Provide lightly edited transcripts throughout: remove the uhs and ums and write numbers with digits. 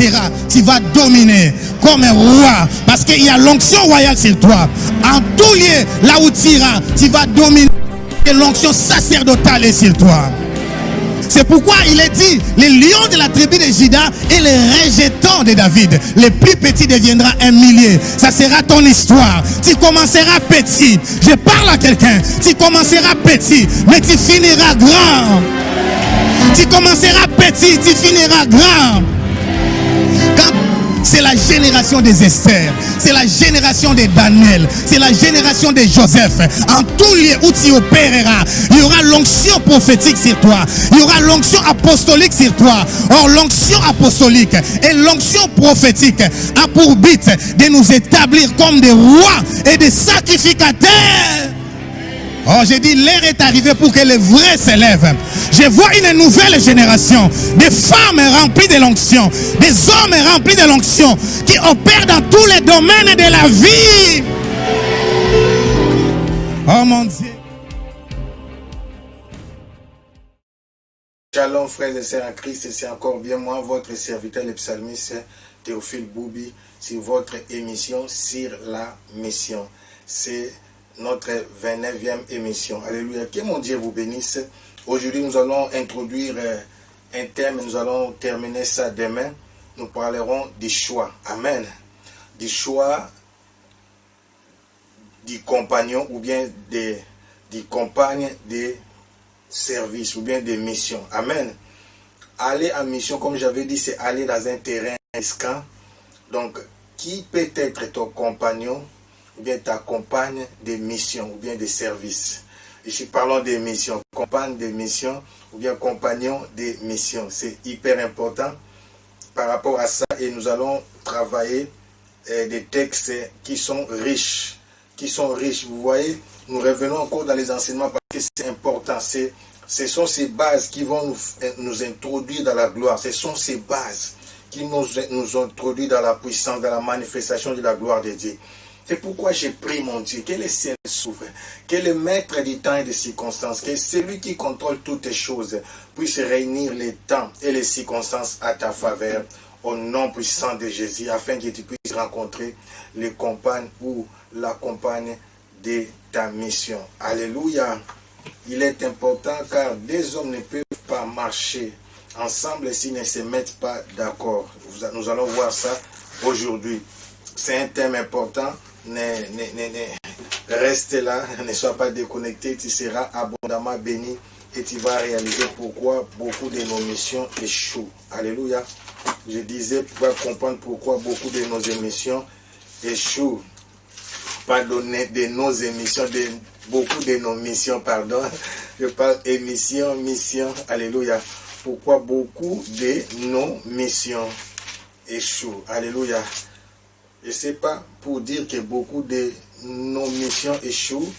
seras, tu vas dominer comme un roi. Parce qu'il y a l'onction royale sur toi. En tout lieu, là où tu iras, tu vas dominer. Et l'onction sacerdotale est sur toi. C'est pourquoi il est dit, les lions de la tribu de Juda et les rejetons de David. Les plus petits deviendra un millier. Ça sera ton histoire. Tu commenceras petit. Je parle à quelqu'un. Tu commenceras petit, mais tu finiras grand. Tu commenceras petit, tu finiras grand. C'est la génération des Esther, c'est la génération des Daniel, c'est la génération de Joseph. En tout lieu où tu opéreras, il y aura l'onction prophétique sur toi, il y aura l'onction apostolique sur toi. Or, l'onction apostolique et l'onction prophétique a pour but de nous établir comme des rois et des sacrificateurs. Oh, j'ai dit, l'heure est arrivée pour que les vrais s'élèvent. Je vois une nouvelle génération, des femmes remplies de l'onction, des hommes remplis de l'onction, qui opèrent dans tous les domaines de la vie. Oh mon Dieu. Shalom frères et sœurs en Christ, c'est encore bien moi, votre serviteur le psalmiste Théophile Boubi, sur votre émission Sur la mission. C'est notre 29e émission. Alléluia. Que mon Dieu vous bénisse. Aujourd'hui, nous allons introduire un thème. Nous allons terminer ça demain. Nous parlerons du choix. Amen. Du choix du compagnon ou bien du compagne de service ou bien de mission. Amen. Aller en mission, comme j'avais dit, c'est aller dans un terrain risquant. Donc, qui peut être ton compagnon ou bien ta compagne de mission ou bien de service. Ici, parlons des missions, compagne de mission ou bien compagnon de mission. C'est hyper important par rapport à ça et nous allons travailler des textes qui sont riches. Vous voyez, nous revenons encore dans les enseignements parce que c'est important. Ce sont ces bases qui vont nous introduire dans la gloire. Ce sont ces bases qui nous introduisent dans la puissance, dans la manifestation de la gloire de Dieu. C'est pourquoi j'ai pris mon Dieu, que le ciel s'ouvre, que le maître du temps et des circonstances, que celui qui contrôle toutes les choses puisse réunir les temps et les circonstances à ta faveur, au nom puissant de Jésus, afin que tu puisses rencontrer les compagnes ou la compagne de ta mission. Alléluia. Il est important car deux hommes ne peuvent pas marcher ensemble s'ils ne se mettent pas d'accord. Nous allons voir ça aujourd'hui. C'est un thème important. Reste là, ne sois pas déconnecté, tu seras abondamment béni et tu vas réaliser pourquoi beaucoup de nos missions échouent. Alléluia. Je disais, tu vas comprendre pourquoi beaucoup de nos émissions échouent. Pardonnez de nos émissions, beaucoup de nos missions, pardon. Je parle émission, mission, alléluia. Pourquoi beaucoup de nos missions échouent. Alléluia. Et ce n'est pas pour dire que beaucoup de nos missions échouent.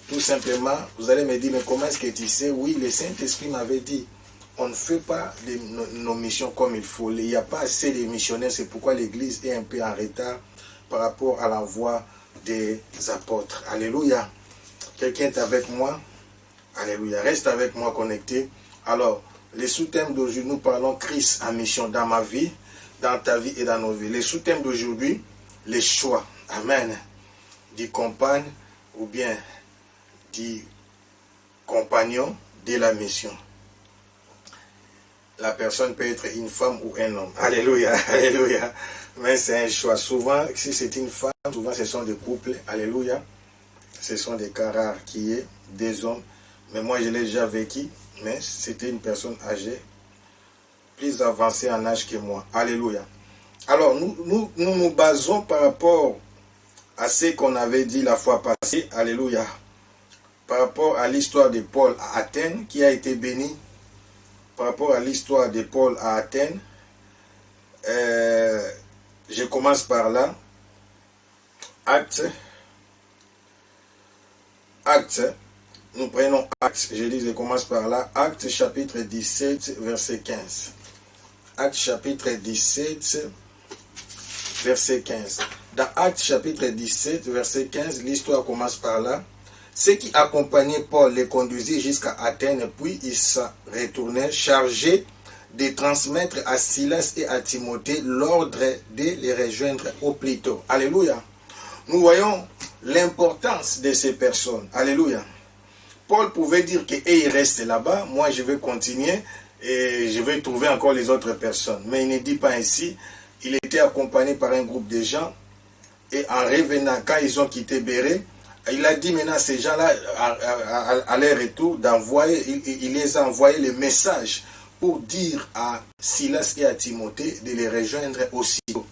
Tout simplement, vous allez me dire, mais comment est-ce que tu sais? Oui, le Saint-Esprit m'avait dit, on ne fait pas nos missions comme il faut. Il n'y a pas assez de missionnaires, c'est pourquoi l'Église est un peu en retard par rapport à la voie des apôtres. Alléluia. Quelqu'un est avec moi? Alléluia. Reste avec moi connecté. Alors, les sous-thèmes d'aujourd'hui, nous parlons Christ en mission dans ma vie, dans ta vie et dans nos vies. Les sous-thèmes d'aujourd'hui, les choix. Amen. Du compagne ou bien du compagnon de la mission. La personne peut être une femme ou un homme. Alléluia. Alléluia. Mais c'est un choix. Souvent, si c'est une femme, souvent ce sont des couples. Alléluia. Ce sont des cas rares qui est des hommes. Mais moi, je l'ai déjà vécu. Mais c'était une personne âgée, plus avancée en âge que moi. Alléluia. Alors, nous basons par rapport à ce qu'on avait dit la fois passée. Alléluia. Par rapport à l'histoire de Paul à Athènes, qui a été béni. Par rapport à l'histoire de Paul à Athènes, je commence par là. Actes. Nous prenons Actes, je commence par là. Actes chapitre 17, verset 15. Actes chapitre 17, verset 15. Dans Actes chapitre 17, verset 15, l'histoire commence par là. Ceux qui accompagnaient Paul les conduisaient jusqu'à Athènes, puis ils se retournaient chargés de transmettre à Silas et à Timothée l'ordre de les rejoindre au plus tôt. Alléluia. Nous voyons l'importance de ces personnes. Alléluia. Paul pouvait dire que il reste là-bas, moi je vais continuer et je vais trouver encore les autres personnes. Mais il ne dit pas ainsi. Il était accompagné par un groupe de gens et en revenant, quand ils ont quitté Bérée, il a dit maintenant à ces gens-là, à leur retour, il les a envoyé le message pour dire à Silas et à Timothée de les rejoindre aussitôt.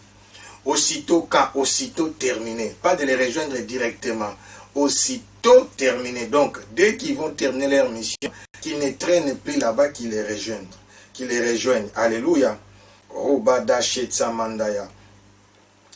Aussitôt quand? Aussitôt terminé. Pas de les rejoindre directement. Aussitôt terminé. Donc, dès qu'ils vont terminer leur mission, qu'ils ne traînent plus là-bas, qu'ils les rejoignent. Qu'ils les rejoignent. Alléluia.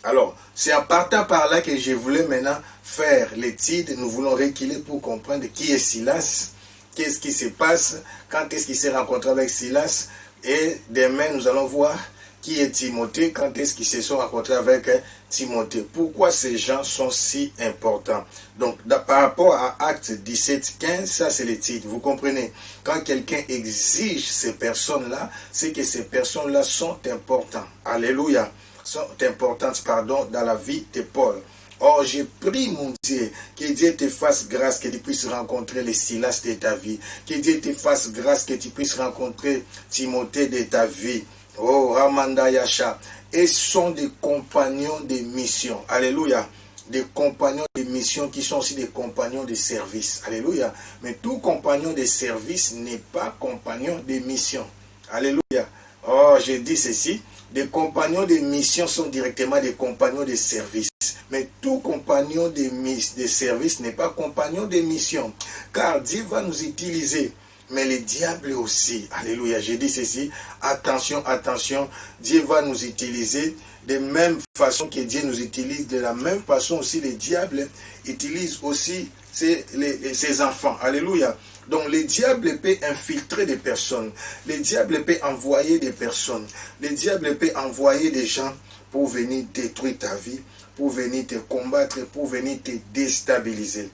Alors, c'est en partant par là que je voulais maintenant faire l'étude. Nous voulons reculer pour comprendre qui est Silas, qu'est-ce qui se passe, quand est-ce qu'il s'est rencontré avec Silas. Et demain, nous allons voir qui est Timothée, quand est-ce qu'ils se sont rencontrés avec Timothée. Pourquoi ces gens sont si importants? Donc, par rapport à Actes 17, 15, ça c'est le titre. Vous comprenez? Quand quelqu'un exige ces personnes-là, c'est que ces personnes-là sont importantes. Alléluia. Sont importantes, dans la vie de Paul. Or, j'ai prie, mon Dieu, que Dieu te fasse grâce, que tu puisses rencontrer les Silas de ta vie. Que Dieu te fasse grâce, que tu puisses rencontrer Timothée de ta vie. Oh, Ramanda Yasha. Et sont des compagnons de mission. Alléluia. Des compagnons de mission qui sont aussi des compagnons de service. Alléluia. Mais tout compagnon de service n'est pas compagnon de mission. Alléluia. Oh, j'ai dit ceci. Des compagnons de mission sont directement des compagnons de service. Mais tout compagnon de service n'est pas compagnon de mission. Car Dieu va nous utiliser. Mais le diable aussi. Alléluia. J'ai dit ceci. Attention, attention. Dieu va nous utiliser de la même façon que Dieu nous utilise. De la même façon aussi, le diable utilise aussi ses enfants. Alléluia. Donc le diable peut infiltrer des personnes. Le diable peut envoyer des personnes. Le diable peut envoyer des gens pour venir détruire ta vie, pour venir te combattre, pour venir te déstabiliser.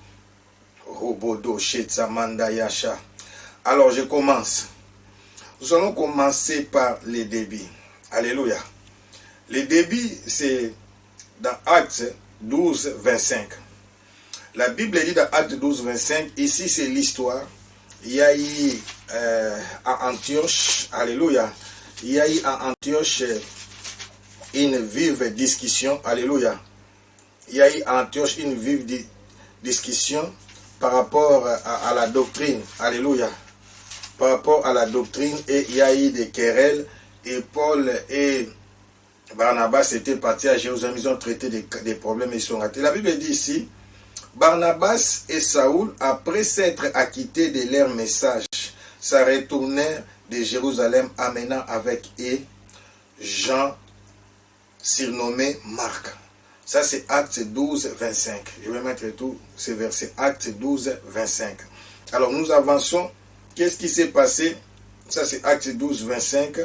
Robodo Shetsamanda Yasha. Alors je commence. Nous allons commencer par les débits. Alléluia. Les débits, c'est dans Actes 12, 25. La Bible dit dans Actes 12, 25, ici c'est l'histoire. Il y a eu à Antioche, alléluia, il y a eu à Antioche une vive discussion, alléluia. Il y a eu à Antioche une vive discussion par rapport à la doctrine, alléluia. Par rapport à la doctrine, et il y a eu des querelles, et Paul et Barnabas étaient partis à Jérusalem, ils ont traité des problèmes, ils sont ratés. La Bible dit ici, Barnabas et Saoul, après s'être acquittés de leur message, se retournèrent de Jérusalem, amenant avec eux Jean, surnommé Marc. Ça c'est Actes 12, 25. Je vais mettre tout ces versets. Actes 12, 25. Alors nous avançons. Qu'est-ce qui s'est passé? Ça c'est Actes 12, 25.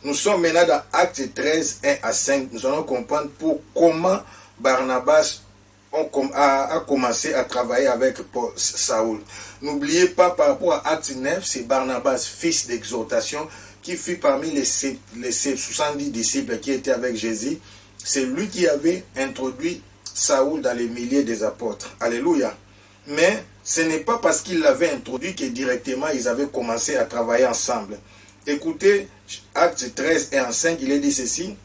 Nous sommes maintenant dans Actes 13, 1 à 5. Nous allons comprendre comment Barnabas a commencé à travailler avec Saoul. N'oubliez pas, par rapport à Actes 9, c'est Barnabas, fils d'exhortation, qui fut parmi les 70 disciples qui étaient avec Jésus. C'est lui qui avait introduit Saoul dans les milliers des apôtres. Alléluia. Mais ce n'est pas parce qu'il l'avait introduit que directement ils avaient commencé à travailler ensemble. Écoutez, Actes 13 et 5, il est dit ceci.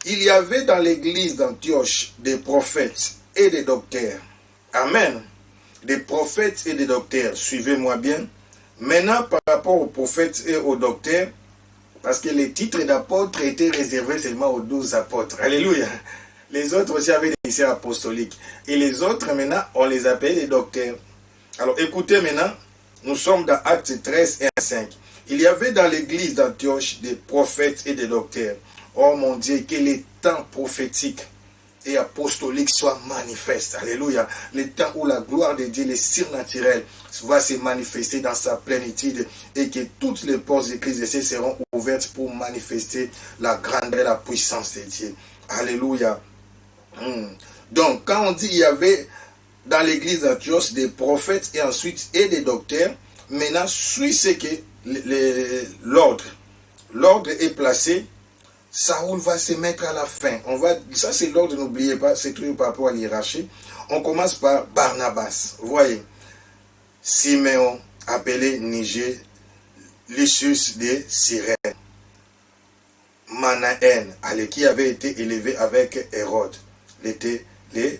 Il y avait dans l'église d'Antioche des prophètes et des docteurs. Amen. Des prophètes et des docteurs. Suivez-moi bien. Maintenant, par rapport aux prophètes et aux docteurs, parce que les titres d'apôtres étaient réservés seulement aux 12 apôtres. Alléluia. Les autres aussi avaient des ministères apostoliques. Et les autres, maintenant, on les appelle les docteurs. Alors, écoutez maintenant, nous sommes dans Actes 13 et 5. Il y avait dans l'église d'Antioche des prophètes et des docteurs. Oh mon Dieu, que les temps prophétiques et apostoliques soient manifestes. Alléluia. Les temps où la gloire de Dieu, le surnaturel, va se manifester dans sa plénitude et que toutes les portes de Christ seront ouvertes pour manifester la grandeur et la puissance de Dieu. Alléluia. Donc, quand on dit il y avait dans l'église d'Antioche des prophètes et ensuite et des docteurs, maintenant suis ce que l'ordre est placé. Saoul va se mettre à la fin. Ça c'est l'ordre, n'oubliez pas, c'est toujours par rapport à l'hiérarchie. On commence par Barnabas. Vous voyez, Siméon, appelé Niger, Lucius de Cyrène, Manahen, qui avait été élevé avec Hérode, les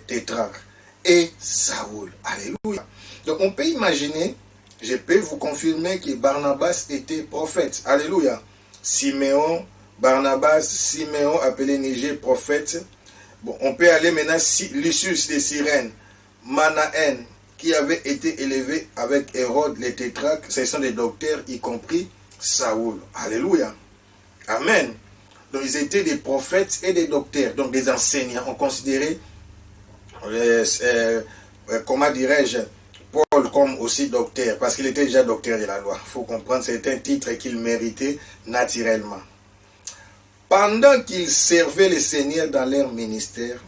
tétrarques, et Saoul. Alléluia. Donc on peut imaginer, je peux vous confirmer que Barnabas était prophète. Alléluia. Siméon, Barnabas, Siméon, appelé Niger, prophète. Bon, on peut aller maintenant, Lucius de Cyrène, Manahen, qui avait été élevé avec Hérode, les tétrarques, ce sont des docteurs, y compris Saoul. Alléluia. Amen. Donc ils étaient des prophètes et des docteurs, donc des enseignants. On considérait, comment dirais-je, Paul comme aussi docteur, parce qu'il était déjà docteur de la loi. Il faut comprendre, c'est un titre qu'il méritait naturellement. Pendant qu'ils servaient les seigneurs dans leur ministère,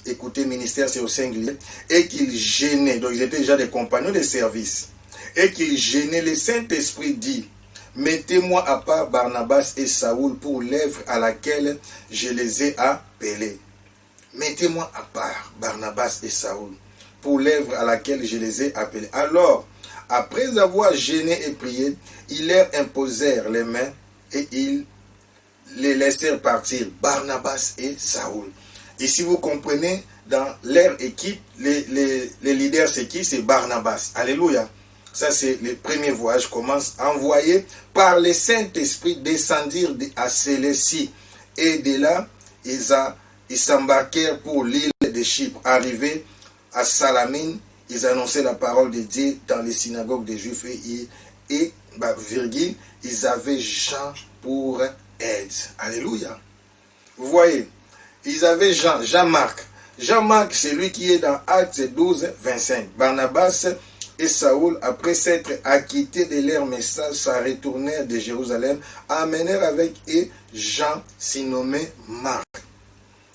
écoutez, ministère c'est au singulier, et qu'ils gênaient, donc ils étaient déjà des compagnons de service, et qu'ils gênaient, le Saint-Esprit dit, mettez-moi à part Barnabas et Saoul pour l'œuvre à laquelle je les ai appelés. Mettez-moi à part Barnabas et Saoul pour l'œuvre à laquelle je les ai appelés. Alors, après avoir gêné et prié, ils leur imposèrent les mains et ils les laissèrent partir, Barnabas et Saoul. Ici, vous comprenez, dans leur équipe, les leaders, c'est qui? C'est Barnabas. Alléluia. Ça, c'est le premier voyage, commence envoyé par le Saint-Esprit, descendirent à Sélécie. Et de là, ils s'embarquèrent pour l'île de Chypre. Arrivés à Salamine, ils annonçaient la parole de Dieu dans les synagogues des Juifs virgule, ils avaient Jean pour aide. Alléluia. Vous voyez, ils avaient Jean-Marc. Jean-Marc, c'est lui qui est dans Actes 12, 25. Barnabas et Saoul, après s'être acquittés de leur message, s'en retournèrent de Jérusalem, amenèrent avec eux Jean, si nommé Marc.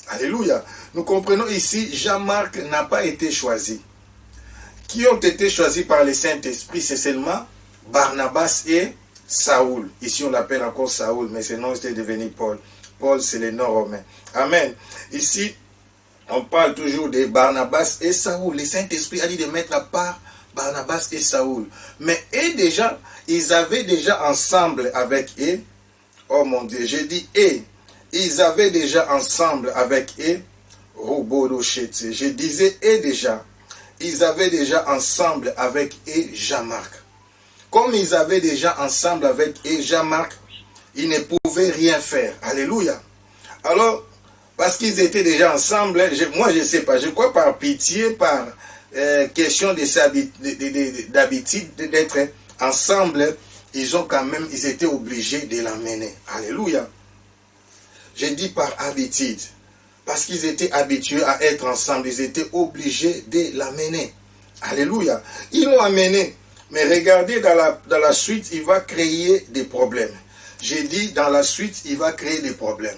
Alléluia. Nous comprenons ici, Jean-Marc n'a pas été choisi. Qui ont été choisis par le Saint-Esprit, c'est seulement Barnabas et Saoul. Ici, on l'appelle encore Saoul, mais ce nom était devenu Paul. Paul, c'est le nom romain. Amen. Ici, on parle toujours de Barnabas et Saoul. Le Saint-Esprit a dit de mettre à part Barnabas et Saoul. Mais eux déjà, ils avaient déjà ensemble avec eux. Oh mon Dieu, j'ai dit eux. Ils avaient déjà ensemble avec eux. Je disais eux déjà. Ils avaient déjà ensemble avec eux Jean-Marc. Comme ils avaient déjà ensemble avec eux Jean-Marc, ils ne pouvaient rien faire. Alléluia. Alors, parce qu'ils étaient déjà ensemble, moi je ne sais pas, je crois par pitié, par question d'habitude d'être ensemble, ils étaient obligés de l'amener. Alléluia. Je dis par habitude. Parce qu'ils étaient habitués à être ensemble, ils étaient obligés de l'amener. Alléluia. Ils l'ont amené. Mais regardez, dans la suite, il va créer des problèmes. J'ai dit, dans la suite, il va créer des problèmes.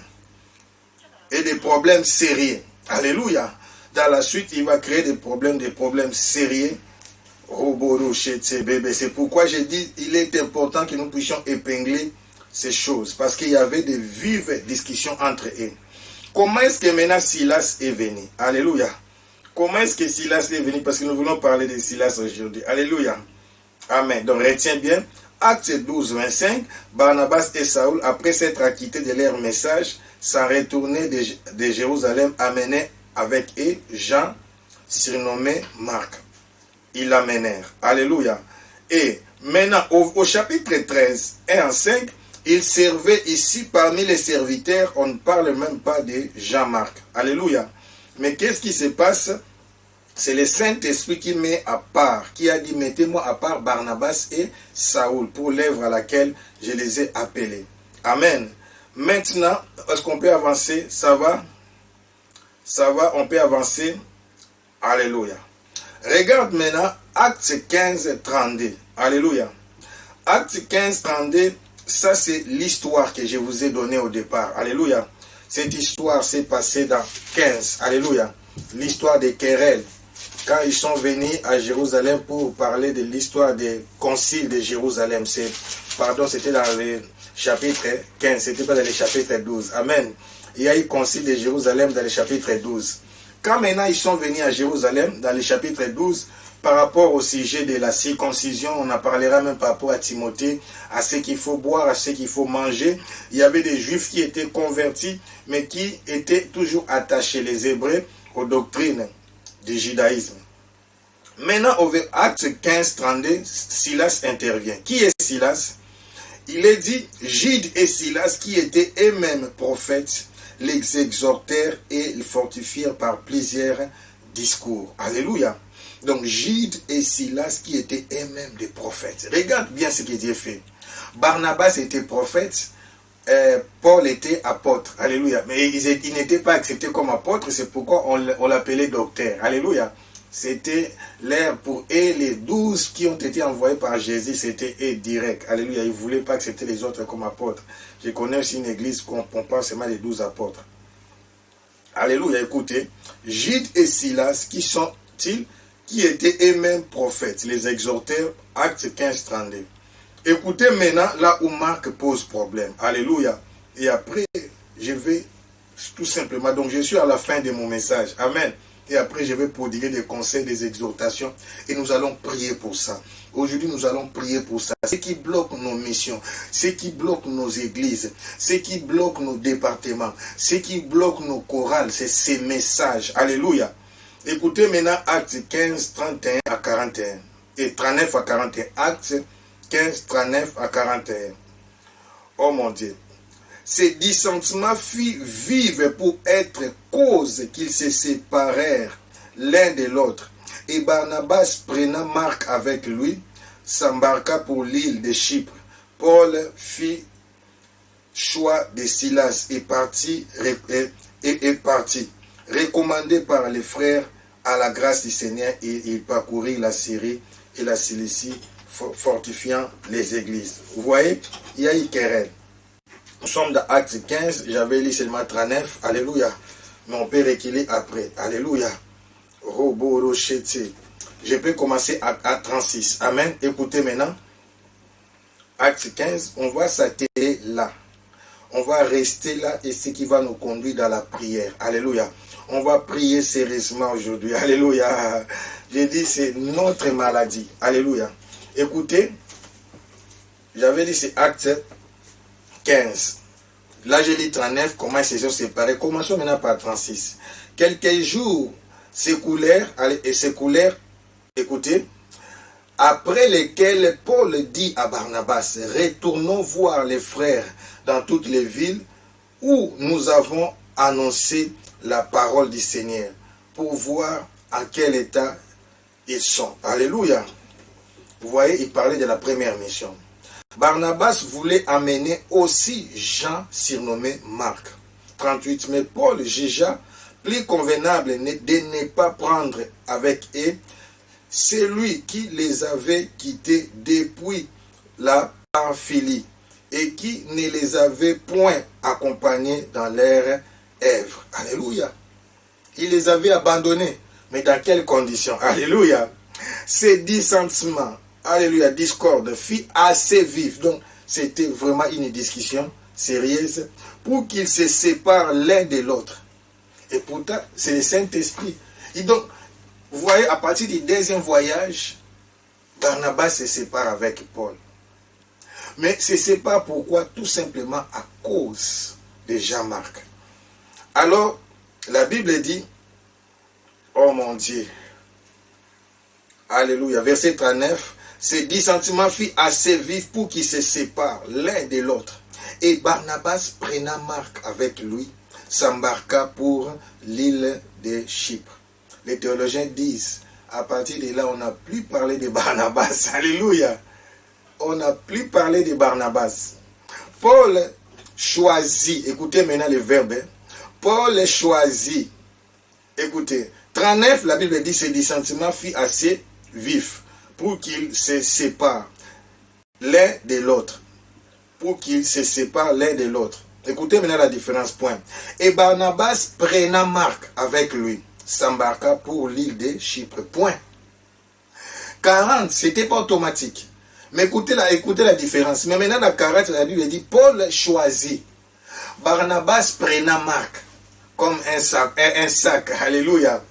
Et des problèmes sérieux. Alléluia. Dans la suite, il va créer des problèmes sérieux. C'est pourquoi j'ai dit, il est important que nous puissions épingler ces choses. Parce qu'il y avait de vives discussions entre eux. Comment est-ce que maintenant Silas est venu? Alléluia. Comment est-ce que Silas est venu? Parce que nous voulons parler de Silas aujourd'hui. Alléluia. Amen. Donc retiens bien. Acte 12, 25. Barnabas et Saoul, après s'être acquittés de leur message, s'en retournaient de Jérusalem, amenaient avec eux Jean, surnommé Marc. Ils l'amenèrent. Alléluia. Et maintenant, au chapitre 13, 1 en 5, il servait ici parmi les serviteurs, on ne parle même pas de Jean-Marc. Alléluia. Mais qu'est-ce qui se passe? C'est le Saint-Esprit qui met à part, qui a dit, mettez-moi à part Barnabas et Saoul pour l'œuvre à laquelle je les ai appelés. Amen. Maintenant, est-ce qu'on peut avancer? Ça va? Ça va, on peut avancer. Alléluia. Regarde maintenant Acte 15, 32. Alléluia. Acte 15, 32. Ça, c'est l'histoire que je vous ai donnée au départ. Alléluia. Cette histoire s'est passée dans 15. Alléluia. L'histoire des querelles. quand ils sont venus à Jérusalem pour parler de l'histoire des conciles de Jérusalem. C'était dans le chapitre 15, c'était pas dans le chapitre 12. Amen. Il y a eu concile de Jérusalem dans le chapitre 12. Quand maintenant ils sont venus à Jérusalem, dans le chapitre 12, par rapport au sujet de la circoncision, on en parlera même par rapport à Timothée, à ce qu'il faut boire, à ce qu'il faut manger. Il y avait des Juifs qui étaient convertis, mais qui étaient toujours attachés, les Hébreux, aux doctrines du judaïsme. Maintenant, au Acte 15, 32, Silas intervient. Qui est Silas? Il est dit, Jude et Silas, qui étaient eux-mêmes prophètes, les exhortèrent et les fortifièrent par plusieurs discours. Alléluia. Donc, Jude et Silas qui étaient eux-mêmes des prophètes. Regarde bien ce qui est fait. Barnabas était prophète, Paul était apôtre. Alléluia. Mais il n'était pas accepté comme apôtre, c'est pourquoi on l'appelait docteur. Alléluia. C'était l'air pour eux, les 12 qui ont été envoyés par Jésus, c'était eux direct. Alléluia. Ils ne voulaient pas accepter les autres comme apôtres. Je connais aussi une église où on parle seulement des 12 apôtres. Alléluia. Écoutez, Jude et Silas, qui sont-ils? Qui étaient eux-mêmes prophètes, les exhortèrent, Acte 15, 32. Écoutez maintenant là où Marc pose problème. Alléluia. Et après, je vais tout simplement, donc je suis à la fin de mon message. Amen. Et après, je vais prodiguer des conseils, des exhortations. Et nous allons prier pour ça. Aujourd'hui, nous allons prier pour ça. Ce qui bloque nos missions, ce qui bloque nos églises, ce qui bloque nos départements, ce qui bloque nos chorales, c'est ces messages. Alléluia. Écoutez maintenant Acte 15, 31 à 41. Et 39 à 41. Acte 15, 39 à 41. Oh mon Dieu. Ces dissentiments vivent pour être cause qu'ils se séparèrent l'un de l'autre. Et Barnabas, prenant Marc avec lui, s'embarqua pour l'île de Chypre. Paul fit choix de Silas et partit. Recommandé par les frères à la grâce du Seigneur, et il parcourut la Syrie et la Cilicie, fortifiant les églises. Vous voyez, il y a eu querelle. Nous sommes dans Acte 15, j'avais lu seulement 39, alléluia. Mais on peut reculer après, alléluia. Je peux commencer à 36, amen. Écoutez maintenant, Acte 15, on va s'atteler là. On va rester là et ce qui va nous conduire dans la prière. Alléluia. On va prier sérieusement aujourd'hui. Alléluia. J'ai dit c'est notre maladie. Alléluia. Écoutez, j'avais dit c'est Acte 15. Là j'ai dit 39, comment ils se sont séparés. Commençons maintenant par 36. Quelques jours s'écoulèrent, écoutez, après lesquels Paul dit à Barnabas, retournons voir les frères dans toutes les villes où nous avons annoncé la parole du Seigneur pour voir en quel état ils sont. Alléluia. Vous voyez, il parlait de la première mission. Barnabas voulait amener aussi Jean, surnommé Marc. 38. Mais Paul jugea plus convenable de ne pas prendre avec eux celui qui les avait quittés depuis la Pamphylie et qui ne les avait point accompagnés dans leur œuvre. Alléluia. Il les avait abandonnés. Mais dans quelles conditions? Alléluia. Ces dissentiments, alléluia, discorde, fit assez vif. Donc, c'était vraiment une discussion sérieuse pour qu'ils se séparent l'un de l'autre. Et pourtant, c'est le Saint-Esprit. Et donc, vous voyez, à partir du deuxième voyage, Barnabas se sépare avec Paul. Mais se sépare pourquoi? Tout simplement à cause de Jean-Marc. Alors, la Bible dit, oh mon Dieu, alléluia, verset 39, ces dissentiments fit assez vif pour qu'ils se séparent l'un de l'autre. Et Barnabas, prenant Marc avec lui, s'embarqua pour l'île de Chypre. Les théologiens disent, à partir de là, on n'a plus parlé de Barnabas. Alléluia. On n'a plus parlé de Barnabas. Paul choisit, écoutez maintenant le verbe, Paul choisit, écoutez, 39, la Bible dit, ces dissentiments fit assez vif pour qu'ils se séparent l'un de l'autre. Pour qu'ils se séparent l'un de l'autre. Écoutez maintenant la différence, point. Et Barnabas prenant Marc avec lui, s'embarqua pour l'île de Chypre. Point. 40, ce n'était pas automatique. Mais écoutez la différence. Mais maintenant, dans 40, la Bible dit, Paul choisit. Barnabas prenant Marc comme un sac. Alléluia.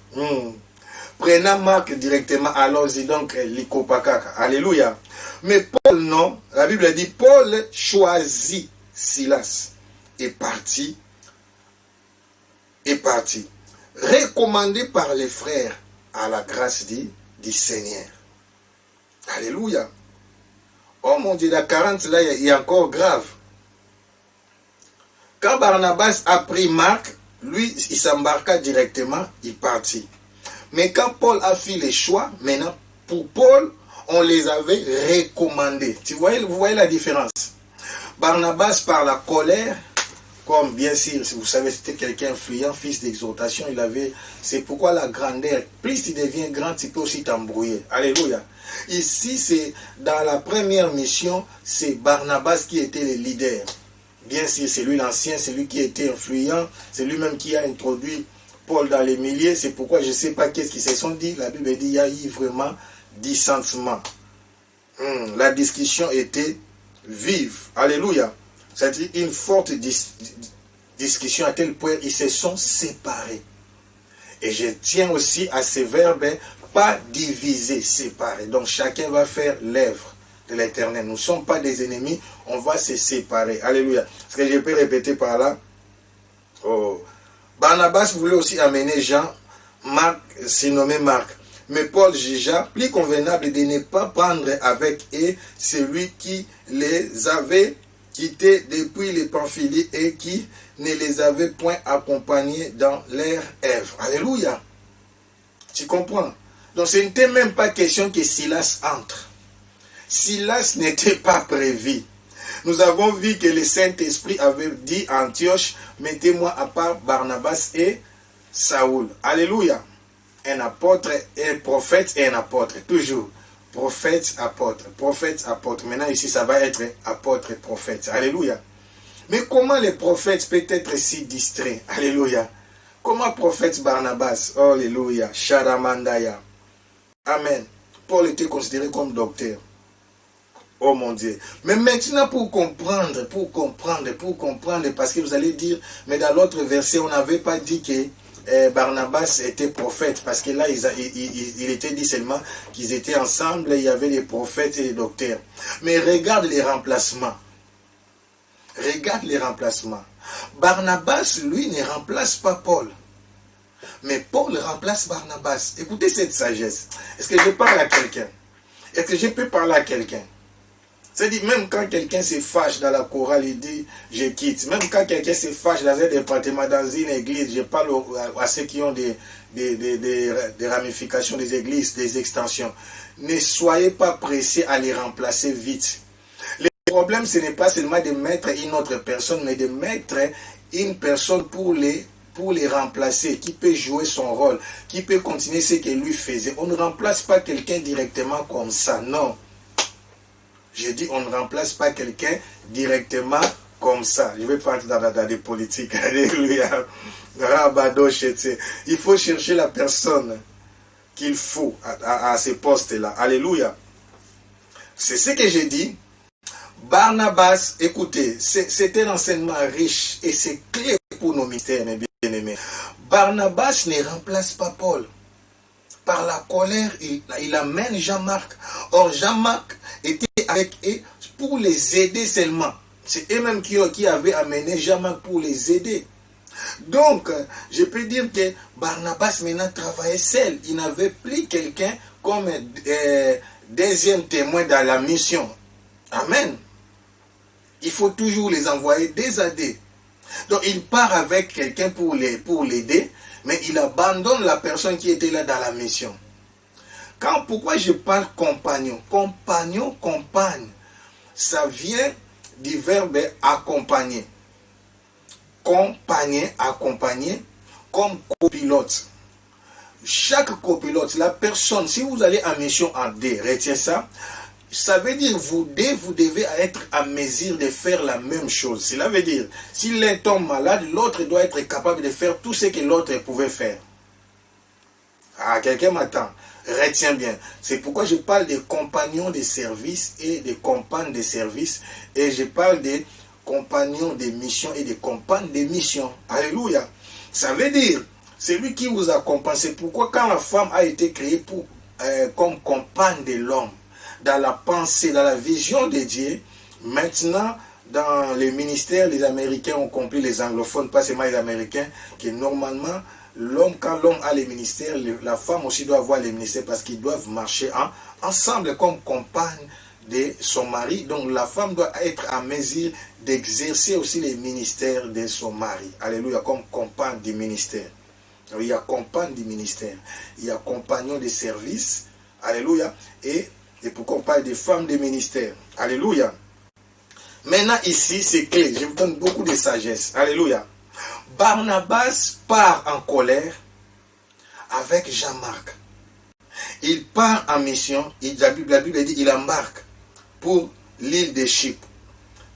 Prenant Marc directement, allons-y donc, l'Ikopakaka. Alléluia. Mais Paul, non. La Bible dit, Paul choisit Silas et parti. Recommandé par les frères à la grâce du Seigneur. Alléluia. Oh mon Dieu, la 40 là, il est encore grave. Quand Barnabas a pris Marc, lui, il s'embarqua directement, il partit. Mais quand Paul a fait les choix, maintenant, pour Paul, on les avait recommandés. Vous voyez la différence. Barnabas, par la colère, comme bien sûr, vous savez, c'était quelqu'un influent, fils d'exhortation, c'est pourquoi la grandeur, plus tu deviens grand, tu peux aussi t'embrouiller. Alléluia. Ici, c'est dans la première mission, c'est Barnabas qui était le leader. Bien sûr, c'est lui l'ancien, c'est lui qui était influent, c'est lui-même qui a introduit Paul dans les milliers. C'est pourquoi je ne sais pas qu'est-ce qu'ils se sont dit. La Bible dit qu'il y a eu vraiment dissentement. La discussion était vive. Alléluia. C'est-à-dire une forte discussion à tel point ils se sont séparés. Et je tiens aussi à ce verbe, pas diviser, séparer. Donc chacun va faire l'œuvre de l'Éternel. Nous ne sommes pas des ennemis, on va se séparer. Alléluia. Ce que je peux répéter par là. Barnabas voulait aussi amener Jean, Marc, s'est nommé Marc. Mais Paul jugea plus convenable de ne pas prendre avec eux celui qui les avait quittés depuis les Pamphylie et qui ne les avait point accompagnés dans leur œuvre. Alléluia. Tu comprends? Donc ce n'était même pas question que Silas entre. Silas n'était pas prévu. Nous avons vu que le Saint-Esprit avait dit à Antioche, mettez-moi à part Barnabas et Saoul. Alléluia. Un apôtre, un prophète et un apôtre. Toujours. Prophète, apôtre. Prophète, apôtre. Maintenant ici, ça va être apôtre et prophète. Alléluia. Mais comment les prophètes peuvent être si distraits? Alléluia. Comment prophète Barnabas? Alléluia. Sharamandaya. Amen. Paul était considéré comme docteur. Oh mon Dieu. Mais maintenant pour comprendre, parce que vous allez dire, mais dans l'autre verset, on n'avait pas dit que Barnabas était prophète, parce que là, il était dit seulement qu'ils étaient ensemble, il y avait les prophètes et les docteurs. Mais regarde les remplacements. Regarde les remplacements. Barnabas, lui, ne remplace pas Paul. Mais Paul remplace Barnabas. Écoutez cette sagesse. Est-ce que je parle à quelqu'un? Est-ce que je peux parler à quelqu'un? C'est-à-dire, même quand quelqu'un se fâche dans la chorale, il dit, je quitte. Même quand quelqu'un se fâche dans un département, dans une église, je parle à ceux qui ont des ramifications des églises, des extensions. Ne soyez pas pressés à les remplacer vite. Le problème, ce n'est pas seulement de mettre une autre personne, mais de mettre une personne pour les remplacer, qui peut jouer son rôle, qui peut continuer ce que lui faisait. On ne remplace pas quelqu'un directement comme ça, non. Je dis, on ne remplace pas quelqu'un directement comme ça. Je ne vais pas entrer dans des politiques. Alléluia. Il faut chercher la personne qu'il faut à ces postes-là. Alléluia. C'est ce que j'ai dit. Barnabas, écoutez, c'est un enseignement riche et c'est clé pour nos mystères, mes bien-aimés. Barnabas ne remplace pas Paul. Par la colère, il amène Jean-Marc. Or, Jean-Marc était avec eux pour les aider seulement. C'est eux-mêmes qui avaient amené Jean-Marc pour les aider. Donc, je peux dire que Barnabas maintenant travaillait seul. Il n'avait plus quelqu'un comme deuxième témoin dans la mission. Amen. Il faut toujours les envoyer des à deux. Donc, il part avec quelqu'un pour l'aider. Mais il abandonne la personne qui était là dans la mission. Pourquoi je parle compagnon? Compagnon, compagne. Ça vient du verbe accompagner. Compagner, accompagner, comme copilote. Chaque copilote, la personne, si vous allez en mission en D, retiens ça. Ça veut dire vous devez être à mesure de faire la même chose. Cela veut dire, si l'un tombe malade, l'autre doit être capable de faire tout ce que l'autre pouvait faire. Ah, quelqu'un m'attend. Retiens bien. C'est pourquoi je parle des compagnons de service et des compagnes de service. Et je parle des compagnons de mission et des compagnes de mission. Alléluia. Ça veut dire, c'est lui qui vous accompagne. C'est pourquoi quand la femme a été créée comme compagne de l'homme, dans la pensée, dans la vision de Dieu, maintenant, dans les ministères, les Américains ont compris, les anglophones, pas seulement les Américains, que normalement, l'homme, quand l'homme a les ministères, la femme aussi doit avoir les ministères parce qu'ils doivent marcher ensemble comme compagne de son mari. Donc la femme doit être en mesure d'exercer aussi les ministères de son mari. Alléluia, comme compagne du ministère. Il y a compagne du ministère, il y a compagnon de service. Alléluia. Et pourquoi on parle des femmes de ministère. Alléluia. Maintenant ici, c'est clé. Je vous donne beaucoup de sagesse. Alléluia. Barnabas part en colère avec Jean-Marc. Il part en mission. La Bible dit qu'il embarque pour l'île de Chypre.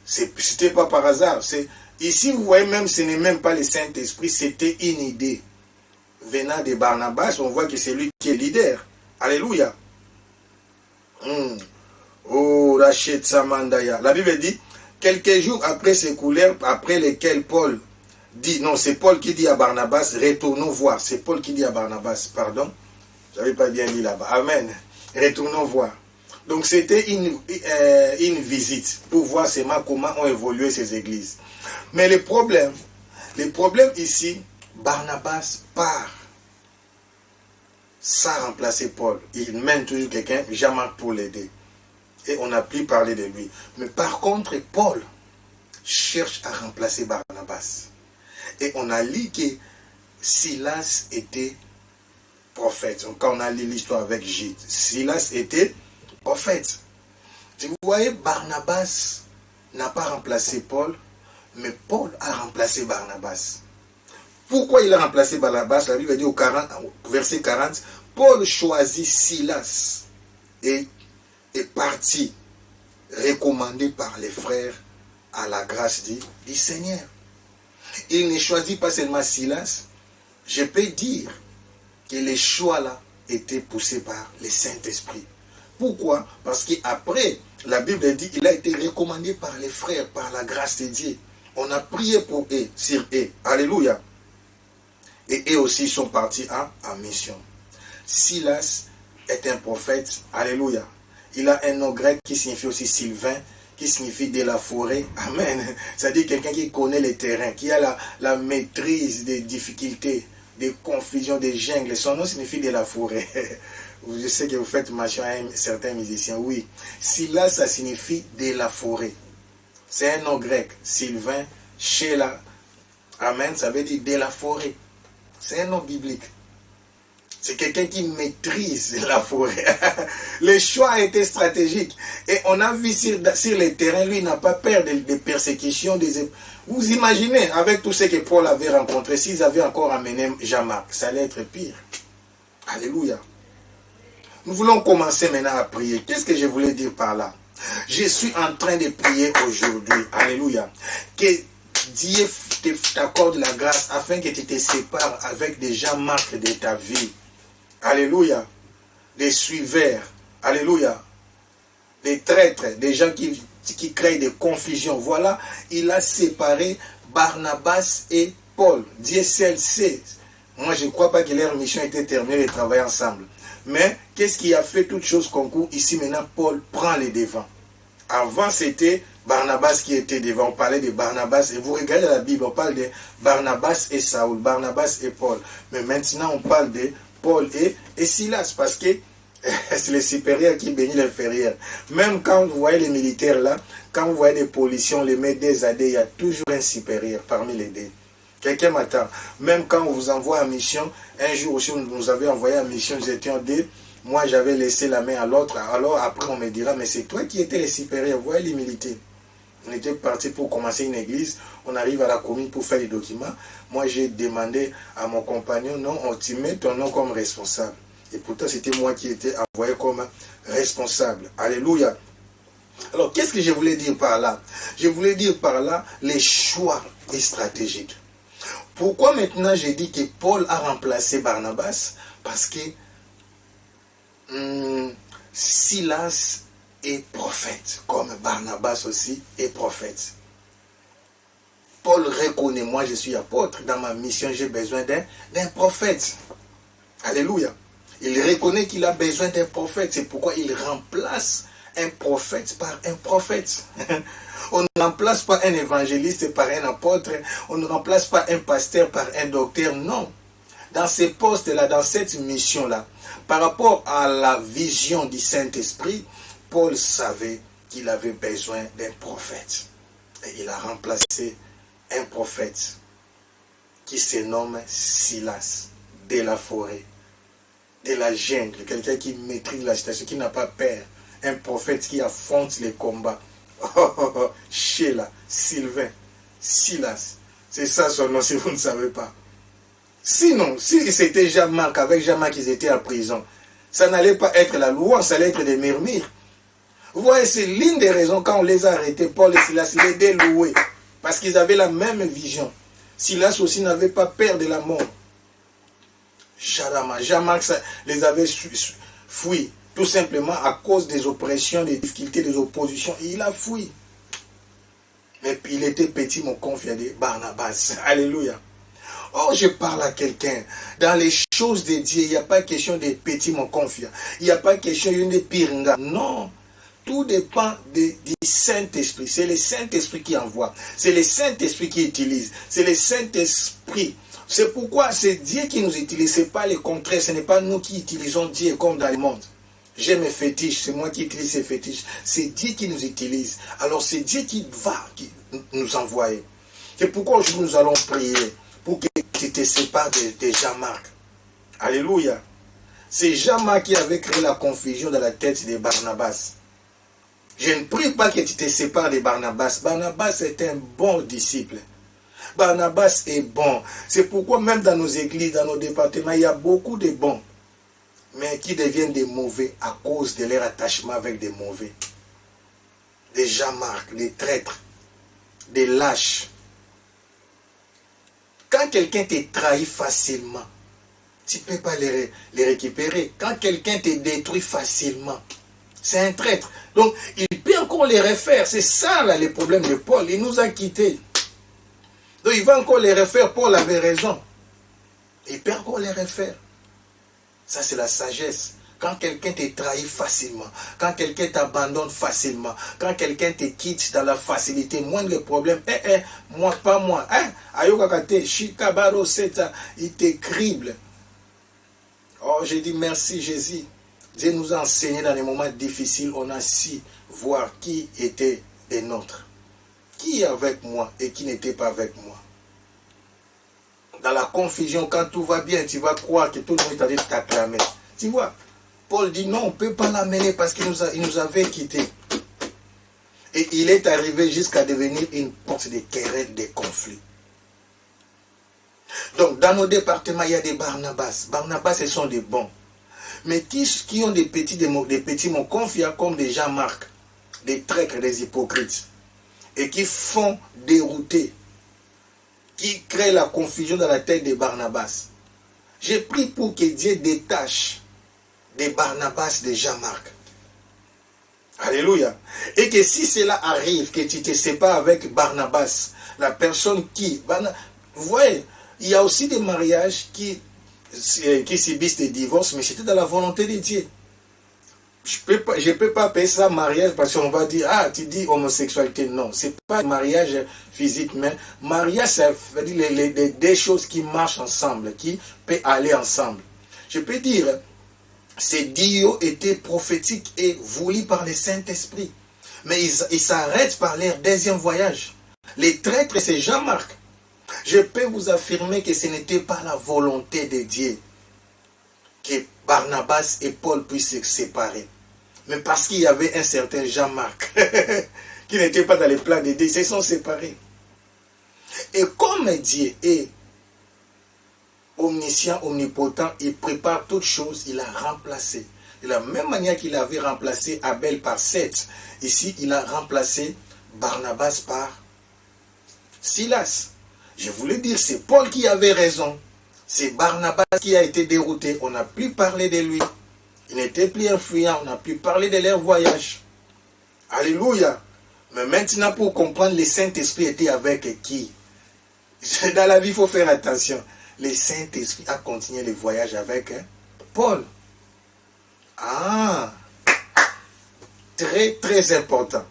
C'était pas par hasard. Ici, vous voyez même, ce n'est même pas le Saint-Esprit, c'était une idée. Venant de Barnabas, on voit que c'est lui qui est leader. Alléluia. Oh, Rachet Samandaya. La Bible dit, quelques jours après s'écoulèrent, après lesquels Paul dit, non, c'est Paul qui dit à Barnabas, retournons voir. C'est Paul qui dit à Barnabas, pardon. J'avais pas bien dit là-bas. Amen. Retournons voir. Donc c'était une visite pour voir seulement comment ont évolué ces églises. Mais le problème ici, Barnabas part sans remplacer Paul. Il mène toujours quelqu'un, Jean-Marc pour l'aider. Et on n'a plus parlé de lui. Mais par contre, Paul cherche à remplacer Barnabas. Et on a lu que Silas était prophète. Donc, quand on a lu l'histoire avec Gide, Silas était prophète. Si vous voyez, Barnabas n'a pas remplacé Paul, mais Paul a remplacé Barnabas. Pourquoi il a remplacé Barnabas? La Bible dit au verset 40, Paul choisit Silas et est parti, recommandé par les frères à la grâce du Seigneur. Il ne choisit pas seulement Silas, je peux dire que les choix là étaient poussés par le Saint-Esprit. Pourquoi? Parce qu'après, la Bible dit qu'il a été recommandé par les frères, par la grâce de Dieu. On a prié pour eux, sur eux. Alléluia. Et eux aussi sont partis en mission. Silas est un prophète. Alléluia. Il a un nom grec qui signifie aussi Sylvain, qui signifie de la forêt. Amen. C'est-à-dire quelqu'un qui connaît le terrain, qui a la maîtrise des difficultés, des confusions, des jungles. Son nom signifie de la forêt. Je sais que vous faites mention à certains musiciens. Oui. Silas, ça signifie de la forêt. C'est un nom grec. Sylvain, Sheila. Amen. Ça veut dire de la forêt. C'est un nom biblique. C'est quelqu'un qui maîtrise la forêt. Le choix a été stratégique. Et on a vu sur le terrain, lui, il n'a pas peur des persécutions. Vous imaginez, avec tout ce que Paul avait rencontré, s'ils avaient encore amené Jean-Marc, ça allait être pire. Alléluia. Nous voulons commencer maintenant à prier. Qu'est-ce que je voulais dire par là? Je suis en train de prier aujourd'hui. Alléluia. Que Dieu t'accorde la grâce afin que tu te sépares avec des gens marques de ta vie. Alléluia. Des suiveurs. Alléluia. Des traîtres. Des gens qui créent des confusions. Voilà, il a séparé Barnabas et Paul. Dieu seul sait. Moi, je ne crois pas que leur mission était terminée de travailler ensemble. Mais qu'est-ce qui a fait toutes choses concours? Ici, maintenant, Paul prend les devants. Avant, c'était Barnabas qui était devant. On parlait de Barnabas. Et vous regardez la Bible, on parle de Barnabas et Saoul, Barnabas et Paul. Mais maintenant, on parle de Paul et Silas. Parce que c'est le supérieur qui bénit l'inférieur. Même quand vous voyez les militaires là, quand vous voyez des policiers, les met des AD, il y a toujours un supérieur parmi les deux. Quelqu'un m'attend. Même quand on vous envoie en mission, un jour aussi, on nous avait envoyé en mission, nous étions deux. Moi, j'avais laissé la main à l'autre. Alors après, on me dira, mais c'est toi qui étais le supérieur. Vous voyez les militaires. On était parti pour commencer une église. On arrive à la commune pour faire les documents. Moi, j'ai demandé à mon compagnon, non, tu mets ton nom comme responsable. Et pourtant, c'était moi qui étais envoyé comme responsable. Alléluia. Alors, qu'est-ce que je voulais dire par là? Je voulais dire par là les choix stratégiques. Pourquoi maintenant j'ai dit que Paul a remplacé Barnabas? Parce que Silas est prophète, comme Barnabas aussi est prophète. Paul reconnaît, moi je suis apôtre, dans ma mission j'ai besoin d'un prophète. Alléluia. Il reconnaît qu'il a besoin d'un prophète, c'est pourquoi il remplace un prophète par un prophète. On ne remplace pas un évangéliste par un apôtre, on ne remplace pas un pasteur par un docteur, non. Dans ces postes-là, dans cette mission-là, par rapport à la vision du Saint-Esprit, Paul savait qu'il avait besoin d'un prophète. Et il a remplacé un prophète qui se nomme Silas, de la forêt, de la jungle, quelqu'un qui maîtrise la situation, qui n'a pas peur, un prophète qui affronte les combats. Sheila, Sylvain, Silas, c'est ça son nom si vous ne savez pas. Sinon, si c'était Jean-Marc, avec Jean-Marc ils étaient en prison, ça n'allait pas être la louange, ça allait être des murmures. Vous voyez, c'est l'une des raisons quand on les a arrêtés, Paul et Silas, ils étaient loués, parce qu'ils avaient la même vision. Silas aussi n'avait pas peur de la mort. Jean-Marc les avait fui, tout simplement à cause des oppressions, des difficultés, des oppositions. Et il a fui. Mais puis il était petit, mon confrère de Barnabas. Alléluia. Oh, je parle à quelqu'un. Dans les choses de Dieu, il n'y a pas question de petit, mon confrère. Il n'y a pas question de piringa. Non. Tout dépend du Saint-Esprit. C'est le Saint-Esprit qui envoie. C'est le Saint-Esprit qui utilise. C'est le Saint-Esprit. C'est pourquoi c'est Dieu qui nous utilise. Ce n'est pas le contraire. Ce n'est pas nous qui utilisons Dieu comme dans le monde. J'ai mes fétiches. C'est moi qui utilise ces fétiches. C'est Dieu qui nous utilise. Alors c'est Dieu qui va nous envoyer. C'est pourquoi aujourd'hui nous allons prier pour que tu te sépares de Jean-Marc. Alléluia. C'est Jean-Marc qui avait créé la confusion dans la tête de Barnabas. Je ne prie pas que tu te sépares de Barnabas. Barnabas est un bon disciple. Barnabas est bon. C'est pourquoi même dans nos églises, dans nos départements, il y a beaucoup de bons, mais qui deviennent des mauvais à cause de leur attachement avec des mauvais. Des Jean-Marc, des traîtres, des lâches. Quand quelqu'un te trahit facilement, tu ne peux pas les récupérer. Quand quelqu'un te détruit facilement, c'est un traître. Donc, il peut encore les refaire. C'est ça, là, le problème de Paul. Il nous a quittés. Donc, il va encore les refaire. Paul avait raison. Il peut encore les refaire. Ça, c'est la sagesse. Quand quelqu'un te trahit facilement, quand quelqu'un t'abandonne facilement, quand quelqu'un te quitte dans la facilité, moins le problème, moi, pas moi, ayokakate, shikabaro seta, il te crible. Oh, j'ai dit merci Jésus. Dieu nous a enseigné dans les moments difficiles, on a su voir qui était des nôtres. Qui est avec moi et qui n'était pas avec moi. Dans la confusion, quand tout va bien, tu vas croire que tout le monde est en train de t'acclamer. Tu vois, Paul dit non, on ne peut pas l'amener parce qu'il nous avait quittés. Et il est arrivé jusqu'à devenir une porte de querelles, de conflits. Donc, dans nos départements, il y a des Barnabas. Barnabas, ce sont des bons. Mais qui ont des petits mots confiants comme des Jean-Marc, des traîtres, des hypocrites, et qui font dérouter, qui créent la confusion dans la tête des Barnabas. J'ai prié pour que Dieu détache des Barnabas, des Jean-Marc. Alléluia. Et que si cela arrive, que tu te sépares avec Barnabas, la personne qui... Vous voyez, il y a aussi des mariages qui subissent des divorces, mais c'était dans la volonté de Dieu. Je peux pas payer ça mariage parce qu'on va dire, ah, tu dis homosexualité. Non, c'est pas mariage physique, mais mariage, ça veut dire des choses qui marchent ensemble, qui peuvent aller ensemble. Je peux dire, ces dios étaient prophétiques et voulus par le Saint-Esprit. Mais ils s'arrêtent par leur deuxième voyage. Les traîtres, c'est Jean-Marc. Je peux vous affirmer que ce n'était pas la volonté de Dieu que Barnabas et Paul puissent se séparer. Mais parce qu'il y avait un certain Jean-Marc qui n'était pas dans les plans de Dieu, ils se sont séparés. Et comme Dieu est omniscient, omnipotent, il prépare toutes choses, il a remplacé. De la même manière qu'il avait remplacé Abel par Seth, ici il a remplacé Barnabas par Silas. Je voulais dire, c'est Paul qui avait raison. C'est Barnabas qui a été dérouté. On n'a plus parlé de lui. Il n'était plus influent. On n'a plus parlé de leur voyage. Alléluia. Mais maintenant, pour comprendre, le Saint-Esprit était avec qui? Dans la vie, il faut faire attention. Le Saint-Esprit a continué le voyage avec Paul. Ah, très, très important.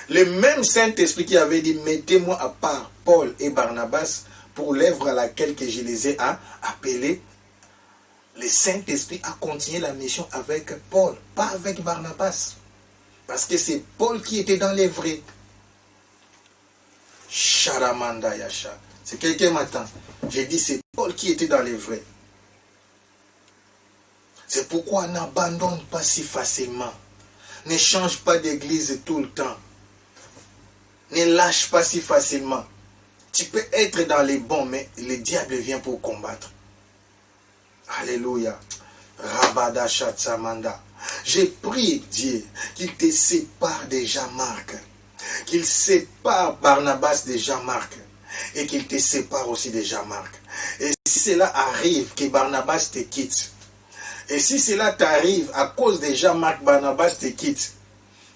Le même Saint-Esprit qui avait dit, mettez-moi à part Paul et Barnabas pour l'œuvre à laquelle que je les ai appelés. Le Saint-Esprit a continué la mission avec Paul, pas avec Barnabas. Parce que c'est Paul qui était dans les vrais. Sharamanda Yasha. C'est quelqu'un m'attend. J'ai dit c'est Paul qui était dans les vrais. C'est pourquoi n'abandonne pas si facilement. Ne change pas d'église tout le temps. Ne lâche pas si facilement. Tu peux être dans les bons, mais le diable vient pour combattre. Alléluia. Rabada Shatsamanda. J'ai prié Dieu qu'il te sépare de Jean-Marc. Qu'il sépare Barnabas de Jean-Marc. Et qu'il te sépare aussi de Jean-Marc. Et si cela arrive, que Barnabas te quitte. Et si cela t'arrive à cause de Jean-Marc, Barnabas te quitte.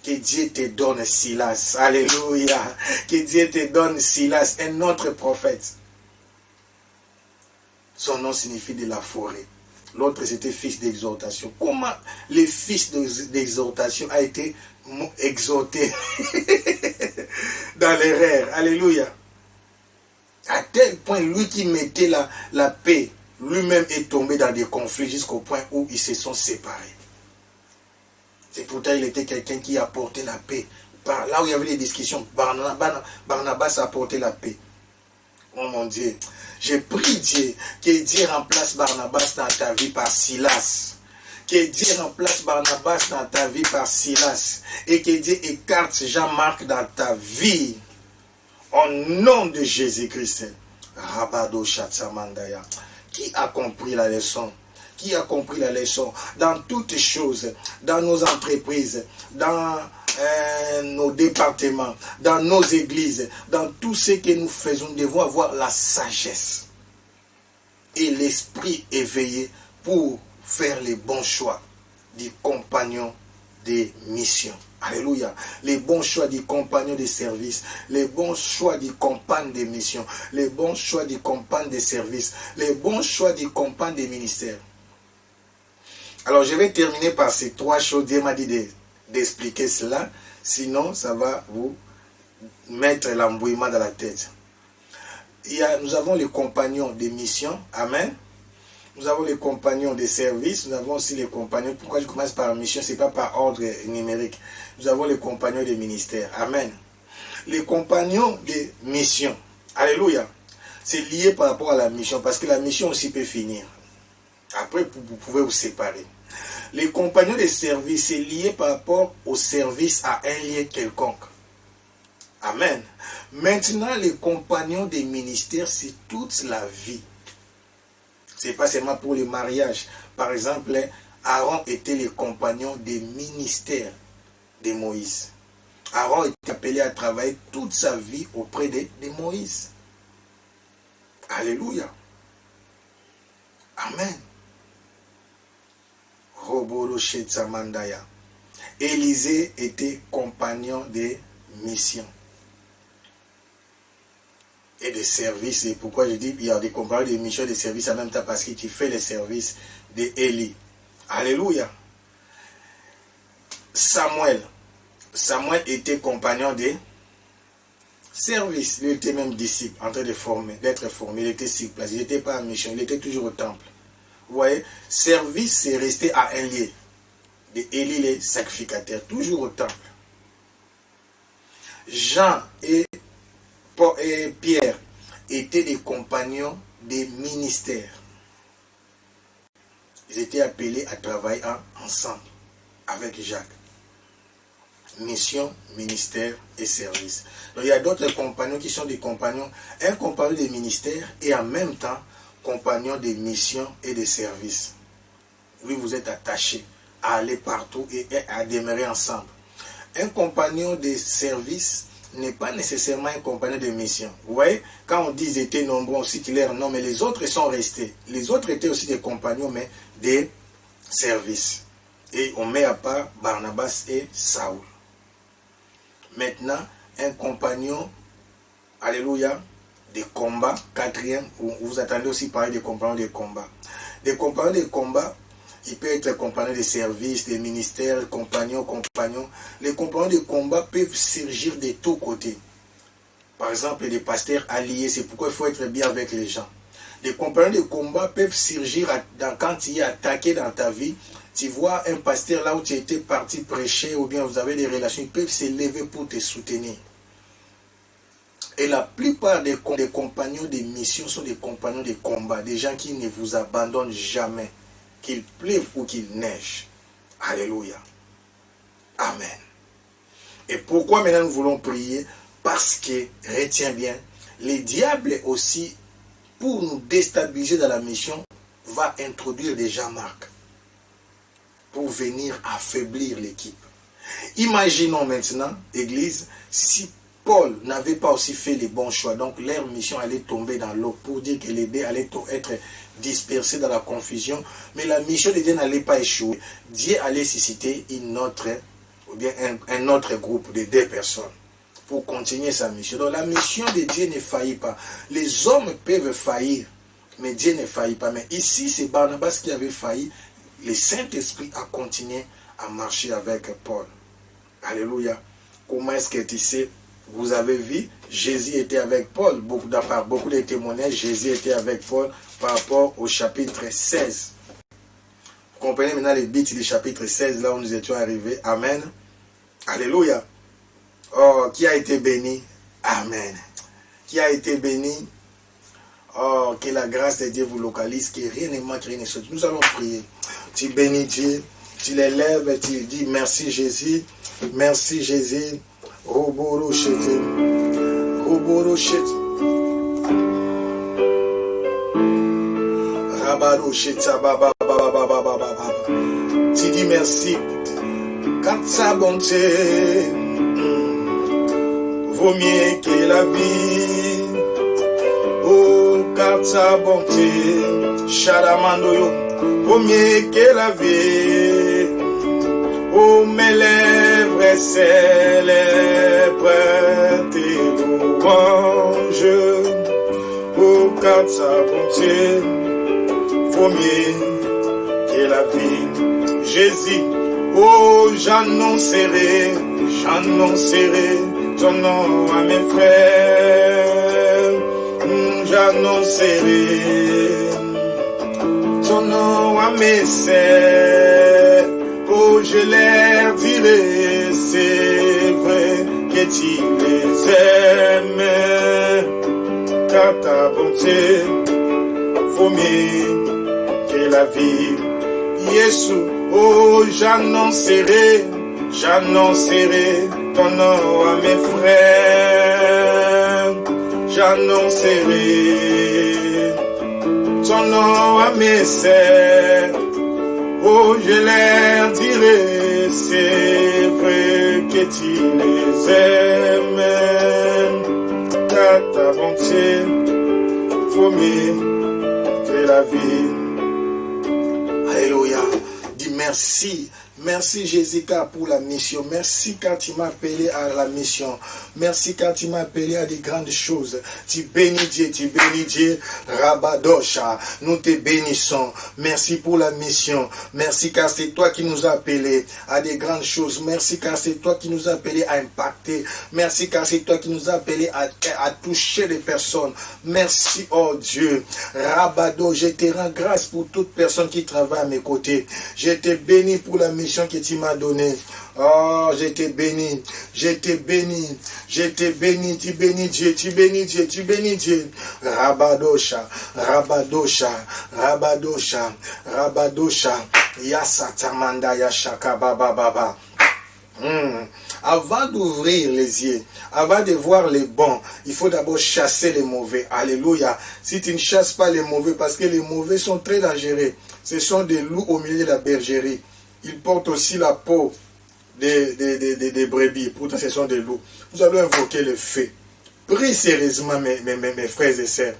Que Dieu te donne Silas. Alléluia. Que Dieu te donne Silas, un autre prophète. Son nom signifie de la forêt. L'autre, c'était fils d'exhortation. Comment le fils d'exhortation a été exhorté dans l'erreur? Alléluia. À tel point, lui qui mettait la paix, lui-même est tombé dans des conflits jusqu'au point où ils se sont séparés. C'est pourtant il était quelqu'un qui apportait la paix. Par là où il y avait des discussions, Barnabas apportait la paix. Oh mon Dieu, j'ai prié Dieu, que Dieu remplace Barnabas dans ta vie par Silas. Que Dieu remplace Barnabas dans ta vie par Silas. Et que Dieu écarte Jean-Marc dans ta vie. Au nom de Jésus-Christ. Rabado Shatsamandaya. Qui a compris la leçon? Qui a compris la leçon? Dans toutes choses, dans nos entreprises, dans nos départements, dans nos églises, dans tout ce que nous faisons, nous devons avoir la sagesse et l'esprit éveillé pour faire les bons choix du compagnon des missions. Alléluia. Les bons choix du compagnon de service, les bons choix du compagne des missions, les bons choix du compagne de service, les bons choix du compagne des ministères. Alors je vais terminer par ces trois choses. Dieu m'a dit d'expliquer cela, sinon ça va vous mettre l'embrouillement dans la tête. Nous avons les compagnons des missions, amen. Nous avons les compagnons des services, nous avons aussi les compagnons. Pourquoi je commence par mission? Ce n'est pas par ordre numérique. Nous avons les compagnons des ministères, amen. Les compagnons des missions, alléluia. C'est lié par rapport à la mission, parce que la mission aussi peut finir. Après, vous pouvez vous séparer. Les compagnons des services, c'est lié par rapport au service à un lien quelconque. Amen. Maintenant, les compagnons des ministères, c'est toute la vie. Ce n'est pas seulement pour les mariages. Par exemple, Aaron était le compagnon des ministères de Moïse. Aaron était appelé à travailler toute sa vie auprès de Moïse. Alléluia. Amen. Élisée était compagnon des missions et de services. C'est pourquoi je dis qu'il y a des compagnons de missions et de services en même temps, parce que tu fais les services d'Élie. Alléluia. Samuel était compagnon des services. Il était même disciple, en train de former, d'être formé. Il était sur place. Il n'était pas en mission, il était toujours au temple. Vous voyez, service, c'est rester à un lieu. Élie, les sacrificateurs, toujours au temple. Jean et Pierre étaient des compagnons des ministères. Ils étaient appelés à travailler ensemble avec Jacques. Mission, ministère et service. Donc il y a d'autres compagnons qui sont des compagnons, un compagnon des ministères et en même temps compagnon des missions et des services. Lui, vous êtes attaché à aller partout et à demeurer ensemble. Un compagnon des services n'est pas nécessairement un compagnon de mission. Vous voyez, quand on dit ils étaient nombreux, on cite leur nom, mais les autres sont restés. Les autres étaient aussi des compagnons, mais des services. Et on met à part Barnabas et Saoul. Maintenant, un compagnon, alléluia, de combat, quatrième, vous attendez aussi parler des compagnons de combat. Des compagnons de combat, il peut être compagnon de service, des ministères, compagnons. Les compagnons de combat peuvent surgir de tous côtés. Par exemple, les pasteurs alliés, c'est pourquoi il faut être bien avec les gens. Les compagnons de combat peuvent surgir quand il est attaqué dans ta vie. Tu vois un pasteur là où tu étais parti prêcher ou bien vous avez des relations, ils peuvent se lever pour te soutenir. Et la plupart des compagnons de mission sont des compagnons de combat, des gens qui ne vous abandonnent jamais, qu'il pleuve ou qu'il neige. Alléluia. Amen. Et pourquoi maintenant nous voulons prier? Parce que, retiens bien, le diable aussi, pour nous déstabiliser dans la mission, va introduire des Jean-Marc pour venir affaiblir l'équipe. Imaginons maintenant, Église, si Paul n'avait pas aussi fait les bons choix, donc leur mission allait tomber dans l'eau, pour dire que les dés allaient être dispersés dans la confusion, mais la mission de Dieu n'allait pas échouer. Dieu allait susciter un autre groupe de 2 personnes pour continuer sa mission. Donc la mission de Dieu ne faillit pas. Les hommes peuvent faillir, mais Dieu ne faillit pas. Mais ici, c'est Barnabas qui avait failli. Le Saint-Esprit a continué à marcher avec Paul. Alléluia. Comment est-ce que tu sais? Vous avez vu, Jésus était avec Paul. Par beaucoup de témoignages, Jésus était avec Paul par rapport au chapitre 16. Vous comprenez maintenant les bits du chapitre 16, là où nous étions arrivés. Amen. Alléluia. Oh, qui a été béni? Amen. Qui a été béni? Oh, que la grâce de Dieu vous localise, que rien ne manque, rien ne saute. Nous allons prier. Tu bénis Dieu, tu l'élèves et tu dis merci Jésus, merci Jésus. Roboro chete, roboro chete, rabaro chete, baba. Tu dis merci, car sa bonté vaut mieux que la vie. Oh, car sa bonté, Shadamandoyo, vaut mieux que la vie. Oh, mes lèvres célèbrent tes louanges. Oh, car sa bonté vaut mieux que la vie. Jésus, oh, j'annoncerai ton nom à mes frères. J'annoncerai ton nom à mes sœurs. Oh, je leur dirai, c'est vrai que tu les aimes, car ta bonté vaut mieux que la vie. Jésus, oh, j'annoncerai ton nom à mes frères. J'annoncerai ton nom à mes sœurs. Oh, je leur dirai, c'est vrai que tu les aimes, car ta bonté vaut mieux que la vie. Alléluia. Dis merci. Merci Jésus car pour la mission. Merci car tu m'as appelé à la mission. Merci car tu m'as appelé à des grandes choses. Tu bénis Dieu. Rabadosha, nous te bénissons. Merci pour la mission. Merci car c'est toi qui nous as appelés à des grandes choses. Merci car c'est toi qui nous as appelés à impacter. Merci car c'est toi qui nous as appelés à toucher les personnes. Merci, oh Dieu. Rabado, je te rends grâce pour toute personne qui travaille à mes côtés. Je te bénis pour la mission que tu m'as donnée. Oh, je te bénis, tu bénis Dieu. Rabadosha, Yasatamanda Yashaka Baba. Avant d'ouvrir les yeux, avant de voir les bons, il faut d'abord chasser les mauvais. Alléluia. Si tu ne chasses pas les mauvais, parce que les mauvais sont très dangereux. Ce sont des loups au milieu de la bergerie. Ils portent aussi la peau des brebis, pourtant ce sont des loups. Nous allons invoquer le feu. Priez sérieusement, mes frères et sœurs.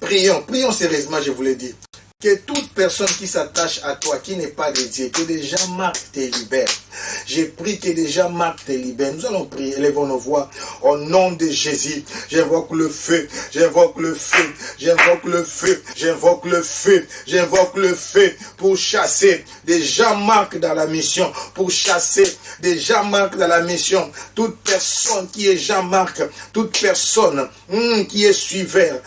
Prions sérieusement, je vous l'ai dit. Que toute personne qui s'attache à toi, qui n'est pas de Dieu, que déjà Marc te libère. J'ai pris que déjà Marc te libère. Nous allons prier, élevons nos voix. Au nom de Jésus, j'invoque le feu, j'invoque le feu, j'invoque le feu, j'invoque le feu, j'invoque le feu pour chasser déjà Marc dans la mission, pour chasser déjà Marc dans la mission. Toute personne qui est Jean-Marc, toute personne qui est suiveur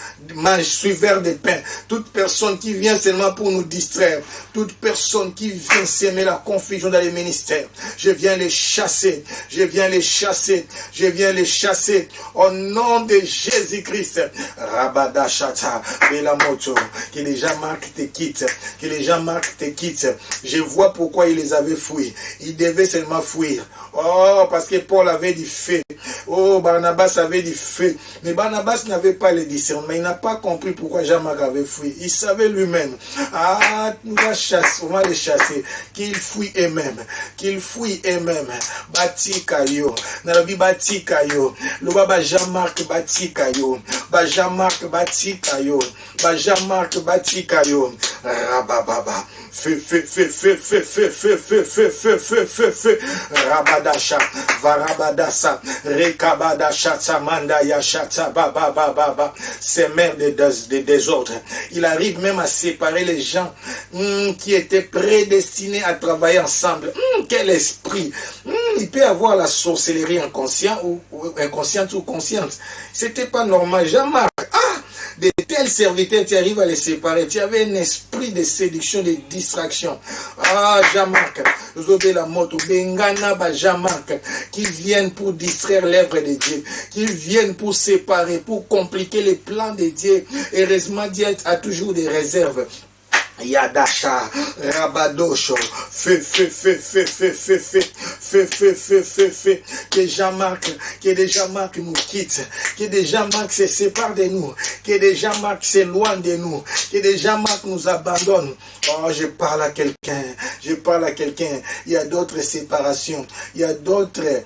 de pain, toute personne qui vient seulement pour nous distraire, toute personne qui vient s'aimer la confusion dans les ministères, je viens les chasser, je viens les chasser, je viens les chasser au nom de Jésus-Christ. Rabada Chata, Belamoto, que les gens Marc te quittent, que les gens Marc te quittent. Je vois pourquoi il les avait fouillés. Il devait seulement fuir. Oh, parce que Paul avait du feu. Oh, Barnabas avait du feu. Mais Barnabas n'avait pas le discernement. Il n'a pas compris pourquoi Jean-Marc avait fui. Il savait lui-même. Ah, on va les chasser. Qu'ils fuient eux-mêmes. Qu'ils fuient eux-mêmes. Batikayo. Narabi Batikayo. Le baba Jean-Marc Batikayo. Jean-Marc Batikayo. Jean-Marc Batikayo. Rabababa. Feu, feu, feu, feu, feu, feu, feu, feu, feu, feu, feu, feu, feu. Rabadasha, Varabadasa, Rekabadasha, Samandaya, Shata, Baba, Baba, Baba. C'est mère de désordre. Il arrive même à séparer les gens qui étaient prédestinés à travailler ensemble. Quel esprit! Il peut avoir la sorcellerie inconsciente ou inconsciente ou consciente. C'était pas normal. Jean-Marc, de tels serviteurs, tu arrives à les séparer. Tu avais un esprit de séduction, de distraction. Ah, Jean-Marc, la moto, Bengana, Jean-Marc, qu'ils viennent pour distraire l'œuvre de Dieu, qu'ils viennent pour séparer, pour compliquer les plans de Dieu. Heureusement, Dieu a toujours des réserves. Yadasha, Rabadosho, feu, feu, feu, feu, feu, feu, feu, feu, feu, feu, feu, feu, que Jean-Marc nous quitte, que Jean-Marc se sépare de nous, que Jean-Marc s'éloigne de nous, que Jean-Marc nous abandonne. Oh, je parle à quelqu'un, il y a d'autres séparations, il y a d'autres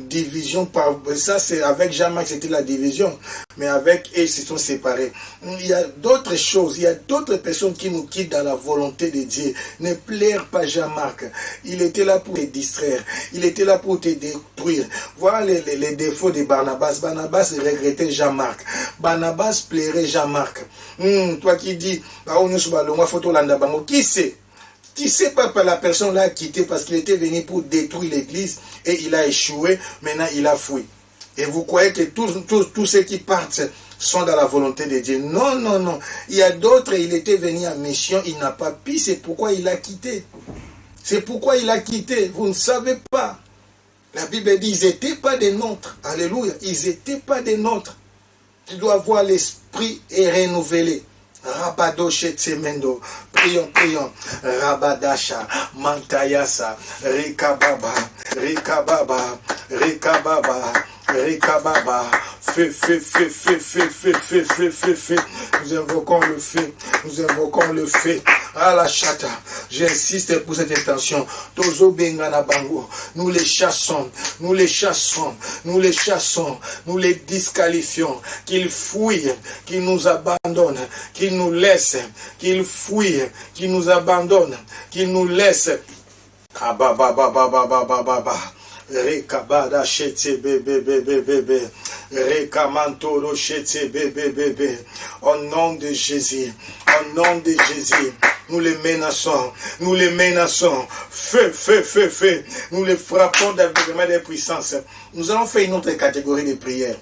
divisions, ça c'est avec Jean-Marc c'était la division, mais avec eux ils se sont séparés. Il y a d'autres choses, il y a d'autres personnes qui nous quittent dans la volonté de Dieu. Ne plaire pas Jean-Marc. Il était là pour te distraire. Il était là pour te détruire. Voilà les défauts de Barnabas. Barnabas regrettait Jean-Marc. Barnabas plairait Jean-Marc. Toi qui dis, qui sait? Tu sais pas la personne l'a quitté parce qu'il était venu pour détruire l'église et il a échoué. Maintenant, il a fui. Et vous croyez que tous ceux qui partent sont dans la volonté de Dieu. Non, non, non. Il y a d'autres, il était venu en mission, il n'a pas pu, c'est pourquoi il a quitté. C'est pourquoi il a quitté. Vous ne savez pas. La Bible dit, ils n'étaient pas des nôtres. Alléluia. Ils n'étaient pas des nôtres. Tu dois voir l'esprit et renouveler. Rabado Shetsemendo. Prions, prions. Rabadasha, Mantayasa, Rekababa, Rekababa, Rekababa, Rekababa. Feu, feu, feu, feu, feu, feu, feu, feu, feu, feu. Nous invoquons le feu. Nous invoquons le feu. À la chata. J'insiste pour cette intention. Tozo Bengana Bango. Nous les chassons. Nous les chassons. Nous les chassons. Nous les disqualifions. Qu'ils fuient. Qu'ils nous abandonnent. Qu'ils nous laissent. Qu'ils fuient. Qu'ils nous abandonnent. Qu'ils nous laissent. Kababababababababa. Rekabada shete bébé. Rekamantoro shete bébé. Au nom de Jésus. Au nom de Jésus. Nous les menaçons. Nous les menaçons. Feu, feu, feu, feu. Nous les frappons d'aveuglement des puissances. Nous allons faire une autre catégorie de prières.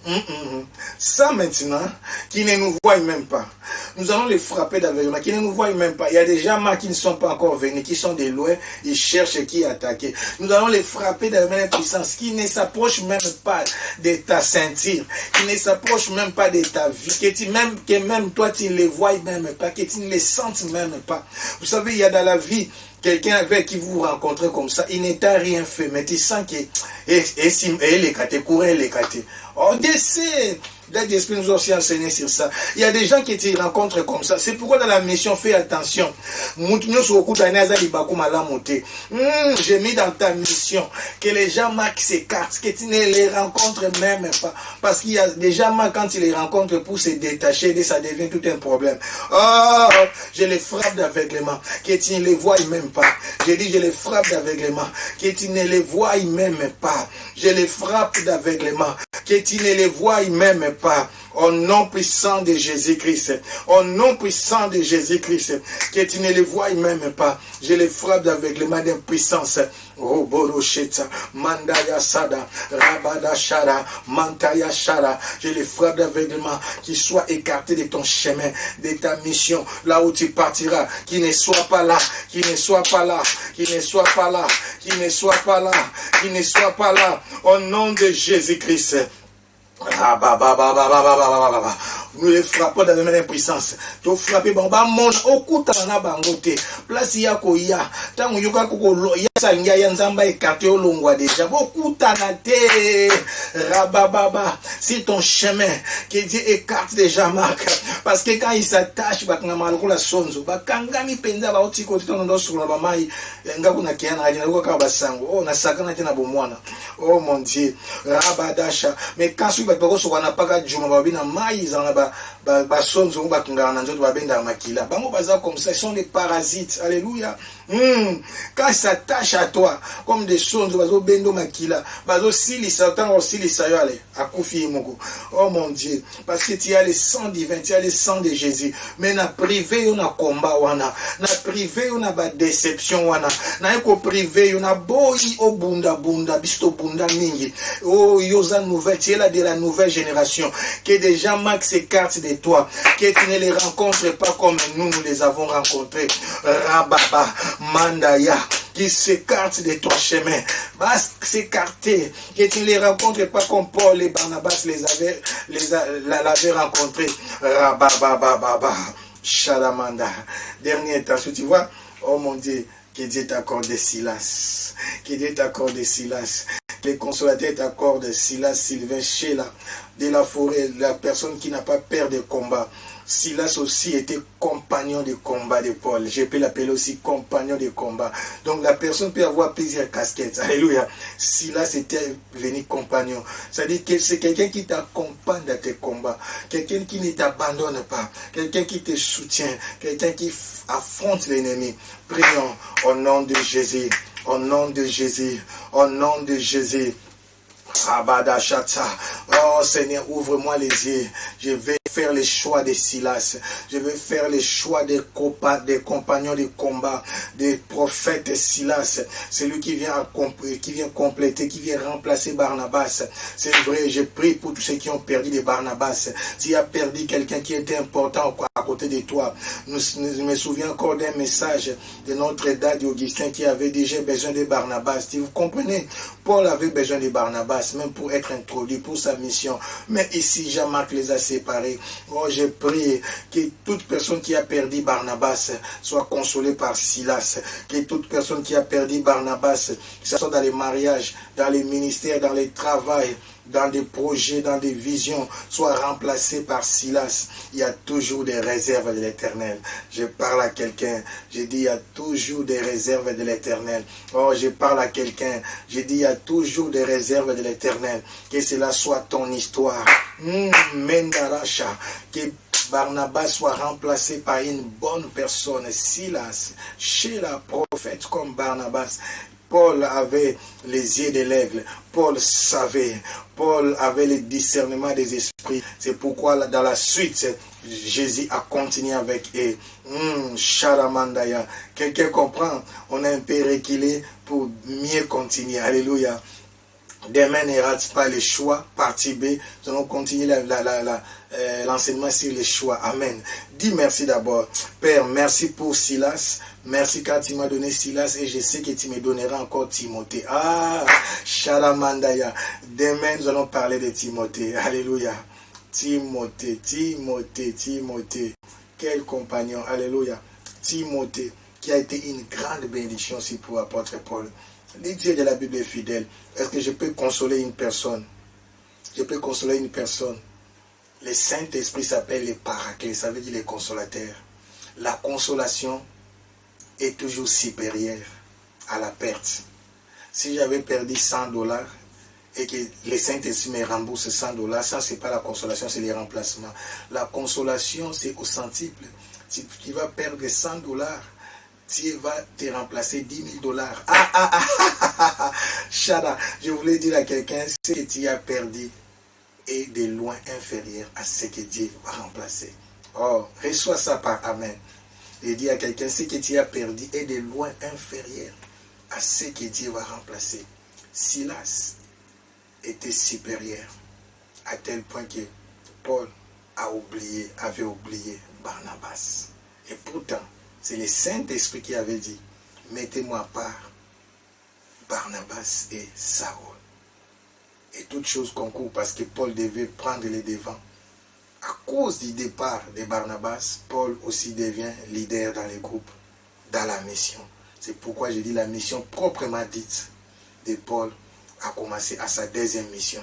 Ça maintenant, qui ne nous voient même pas. Nous allons les frapper d'aveuglement, qui ne nous voient même pas. Il y a des gens qui ne sont pas encore venus, qui sont de loin, ils cherchent qui attaquer. Nous allons les frapper d'aveuglement des puissances, qui ne s'approchent même pas de ta ceinture, qui ne s'approchent même pas de ta vie, que même toi tu ne les vois même pas, que tu ne les sentes même pas. Vous savez, il y a dans la vie quelqu'un avec qui vous rencontrez comme ça, il n'est rien fait, mais tu sens que les catés, courir les catés. On décide, L'Esprit nous a aussi enseigné sur ça. Il y a des gens qui te rencontrent comme ça. C'est pourquoi dans la mission, fais attention. J'ai mis dans ta mission que les gens marquent ces cartes, que tu ne les rencontres même pas. Parce qu'il y a des gens, quand tu les rencontres pour se détacher, ça devient tout un problème. Oh, je les frappe d'aveuglement, que tu ne les vois même pas. Je dis, je les frappe d'aveuglement, que tu ne les vois même pas. Je les frappe d'aveuglement, que tu ne les vois même pas. Au nom puissant de Jésus-Christ, au nom puissant de Jésus-Christ, que tu ne les vois même pas. Je les frappe d'aveuglement d'impuissance. Roborosheta, Mandaya Sada, Rabada Shara, Mantaya Shara. Je les frappe d'aveuglement, qu'ils soient écartés de ton chemin, de ta mission, là où tu partiras, qu'ils ne soient pas là, qu'ils ne soient pas là, qu'ils ne soient pas là, qu'ils ne soient pas là, qu'ils ne soient pas là. Au nom de Jésus-Christ. Nous les frappons dans la même puissance. Tu frappes, bon, bah, mon, au coup, t'en as bangoté. Place, il y a quoi, il y a. Tant qu'il y a quoi, il y a ça, il y a un zamba écarté au long déjà. Beaucoup t'en as été. Rabababa. C'est ton chemin qui dit écarte déjà, Marc. Parce que quand il s'attache, bah, quand mal la sonzo, bah, quand il penza, bah, au côté, on doit sur la maman, il y a un kiana, il y a un sango. Oh, on a ça, quand on a bon oh, mon Dieu. Rabadasha. Mais quand tu vas wana paka juma babina maïs en là bas sonzo ba kingana na nzoto babenda makila bango baza comme ça, ils sont des parasites. Alléluia. Quand ça s'attache à toi comme des sonzo bazo bendo makila bazo silisa tant aussi silisa yo ale akufi moko. Oh mon Dieu, parce que tu as le sang divin, tu as le sang de Jésus. Mais na privé on a combat wana, na privé on a ba déception wana, na eko privé on a boyi o bunda bunda bisto bunda mingi. Oh yoza nouvelle, tu es là de la nouvelle génération, que des gens marquent ces cartes de toi, que tu ne les rencontres pas comme nous les avons rencontrés. Rababa, Mandaya, qui s'écartent de ton chemin, va s'écarter, que tu ne les rencontres pas comme Paul et Barnabas l'avaient rencontré. Rababa, Shalamanda. Dernier temps, tu vois, oh mon Dieu, que Dieu t'accorde Silas, que Dieu t'accorde Silas. Les consolateurs t'accordent Silas, Sylvain, Sheila, de la forêt, la personne qui n'a pas peur de combat. Silas aussi était compagnon de combat de Paul. Je peux l'appeler aussi compagnon de combat. Donc la personne peut avoir plusieurs casquettes. Alléluia. Silas était venu compagnon. C'est-à-dire que c'est quelqu'un qui t'accompagne dans tes combats. Quelqu'un qui ne t'abandonne pas. Quelqu'un qui te soutient. Quelqu'un qui affronte l'ennemi. Prions au nom de Jésus. Au nom de Jésus. Au nom de Jésus. Oh Seigneur, ouvre-moi les yeux. Je vais faire le choix de Silas. Je vais faire le choix des compagnons de combat, des prophètes Silas. Celui qui vient compléter, qui vient remplacer Barnabas. C'est vrai, je prie pour tous ceux qui ont perdu de Barnabas. S'il y a perdu quelqu'un qui était important à côté de toi. Je me souviens encore d'un message de notre dad Augustin qui avait déjà besoin de Barnabas. Si vous comprenez, Paul avait besoin de Barnabas, même pour être introduit, pour sa mission. Mais ici, Jean-Marc les a séparés. Oh, je prie que toute personne qui a perdu Barnabas soit consolée par Silas. Que toute personne qui a perdu Barnabas, que ce soit dans les mariages, dans les ministères, dans les travails, dans des projets, dans des visions, soit remplacé par Silas. Il y a toujours des réserves de l'Éternel. Je parle à quelqu'un, je dis il y a toujours des réserves de l'Éternel. Oh, je parle à quelqu'un, je dis il y a toujours des réserves de l'Éternel. Que cela soit ton histoire. Mendaracha, que Barnabas soit remplacé par une bonne personne, Silas, chez la prophète comme Barnabas. Paul avait les yeux de l'aigle. Paul savait. Paul avait le discernement des esprits. C'est pourquoi dans la suite, Jésus a continué avec eux. Sharamandaya. Quelqu'un comprend? On a un peu reculé pour mieux continuer. Alléluia. Demain ne rate pas le choix. Partie B. Nous allons continuer l'enseignement sur les choix. Amen. Dis merci d'abord. Père, merci pour Silas. Merci car tu m'as donné Silas et je sais que tu me donneras encore Timothée. Ah, Shalamandaya. Demain, nous allons parler de Timothée. Alléluia. Timothée, Timothée, Timothée. Quel compagnon. Alléluia. Timothée, qui a été une grande bénédiction aussi pour l'apôtre Paul. Le Dieu de la Bible est fidèle. Est-ce que je peux consoler une personne? Je peux consoler une personne. Le Saint-Esprit s'appelle les paraclés, ça veut dire les consolateurs. La consolation est toujours supérieure à la perte. Si j'avais perdu $100 et que le Saint-Esprit me rembourse $100, ça c'est pas la consolation, c'est les remplacements. La consolation c'est au centuple. Si tu vas perdre $100, Dieu va te remplacer $10,000. Shada, je voulais dire à quelqu'un, ce que tu as perdu est de loin inférieur à ce que Dieu va remplacer. Oh, reçois ça par Amen. Et dis à quelqu'un, ce que tu as perdu est de loin inférieur à ce que Dieu va remplacer. Silas était supérieur à tel point que Paul avait oublié Barnabas. Et pourtant, c'est le Saint-Esprit qui avait dit, mettez-moi à part Barnabas et Saül. Et toutes choses concourent parce que Paul devait prendre les devants. À cause du départ de Barnabas, Paul aussi devient leader dans les groupes, dans la mission. C'est pourquoi je dis la mission proprement dite de Paul a commencé à sa deuxième mission.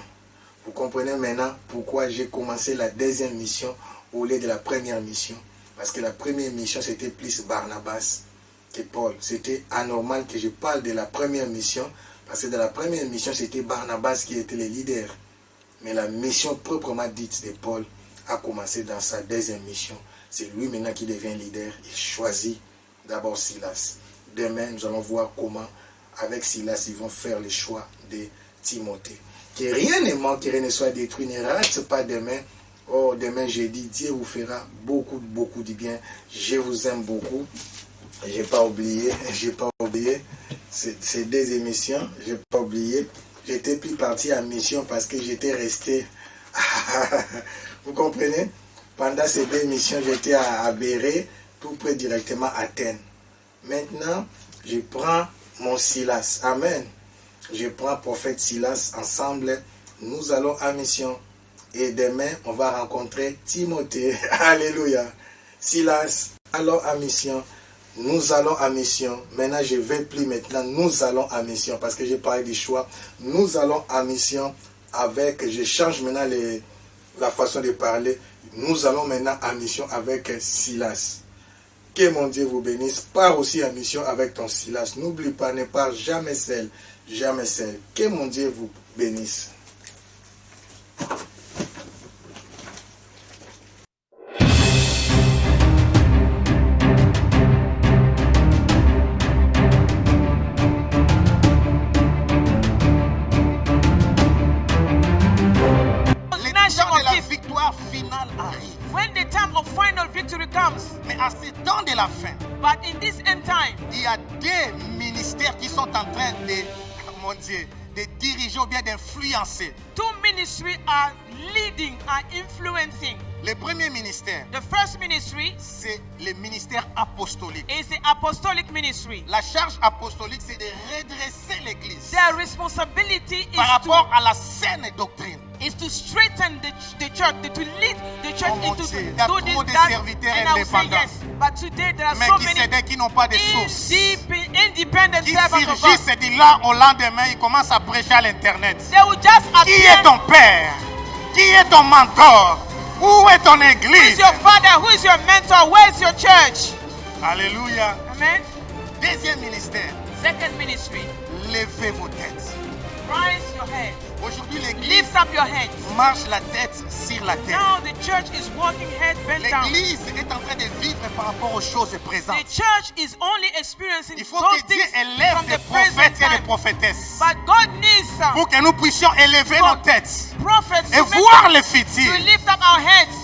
Vous comprenez maintenant pourquoi j'ai commencé la deuxième mission au lieu de la première mission. Parce que la première mission c'était plus Barnabas que Paul. C'était anormal que je parle de la première mission. Parce que dans la première mission, c'était Barnabas qui était le leader. Mais la mission proprement dite de Paul a commencé dans sa deuxième mission. C'est lui maintenant qui devient leader. Il choisit d'abord Silas. Demain, nous allons voir comment, avec Silas, ils vont faire le choix de Timothée. Que rien ne manque, que rien ne soit détruit. Ne rate pas demain. Oh, demain, jeudi, Dieu vous fera beaucoup de bien. Je vous aime beaucoup. J'ai pas oublié. Ces deux émissions, j'ai pas oublié. J'étais plus parti en mission parce que j'étais resté. Vous comprenez? Pendant ces deux missions, j'étais à Béré, tout près directement à Athènes. Maintenant, je prends mon Silas. Amen. Je prends prophète Silas. Ensemble, nous allons en mission. Et demain, on va rencontrer Timothée. Alléluia. Silas, allons en mission. Nous allons en mission. Maintenant, je ne vais plus maintenant. Nous allons en mission. Parce que j'ai parlé du choix. Nous allons en mission avec... Je change maintenant la façon de parler. Nous allons maintenant en mission avec Silas. Que mon Dieu vous bénisse. Pars aussi en mission avec ton Silas. N'oublie pas, ne pars jamais seul. Jamais seul. Que mon Dieu vous bénisse. When the time of final victory comes, mais à ce temps de la fin, but in this end time, il y a des ministères qui sont en train de, mon Dieu, de diriger ou bien d'influencer. Two ministries are leading, are influencing. Le premier ministère, the first ministry, c'est le ministère apostolique. Is the apostolic ministry. La charge apostolique, c'est de redresser l'Église. Their responsibility par is rapport à la saine doctrine. Is to straighten the church, to lead the church into Dieu, do this, that, and I will say yes. But today there are so many qui n'ont pas de source, independent qui servants of God. surgissent de là au lendemain, ils commencent à prêcher à l'internet. They will just Qui est ton père? Qui est ton mentor? Où est ton église? Who is your father? Who is your mentor? Where is your church? Alléluia. Amen. Deuxième ministère. Second ministry. Levez vos têtes. Rise your head. Aujourd'hui, l'église Lift up your heads. marche la tête sur la terre. Now the church is walking head bent down. L'église est en train de vivre par rapport aux choses présentes. The church is only experiencing Il faut those que Dieu things élève from des the present prophètes et des time. prophétesses But God needs some pour que nous puissions élever nos têtes prophets et to voir le futur. lift up our heads.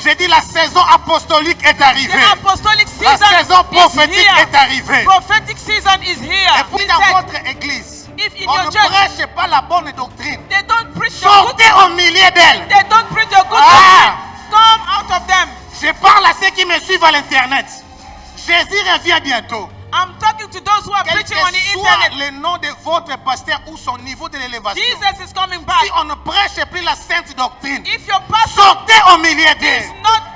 J'ai dit la saison apostolique est arrivée. The apostolic La season saison prophétique is here. est arrivée. Prophetic season is here. Et puis dans votre église, if in on your ne church prêche pas la bonne doctrine. they don't preach the Sortez good, au milieu d'elle. they don't preach the good Ah! doctrine. Come out of them. Je parle à ceux qui me suivent à l'internet. Jésus revient bientôt. I'm talking to those who are Quel preaching on the que soit internet. le nom de votre pasteur ou son niveau de l'élévation, Jesus is coming back. si on ne prêche plus la sainte doctrine, If your pastor sortez au milieu is d'elle. not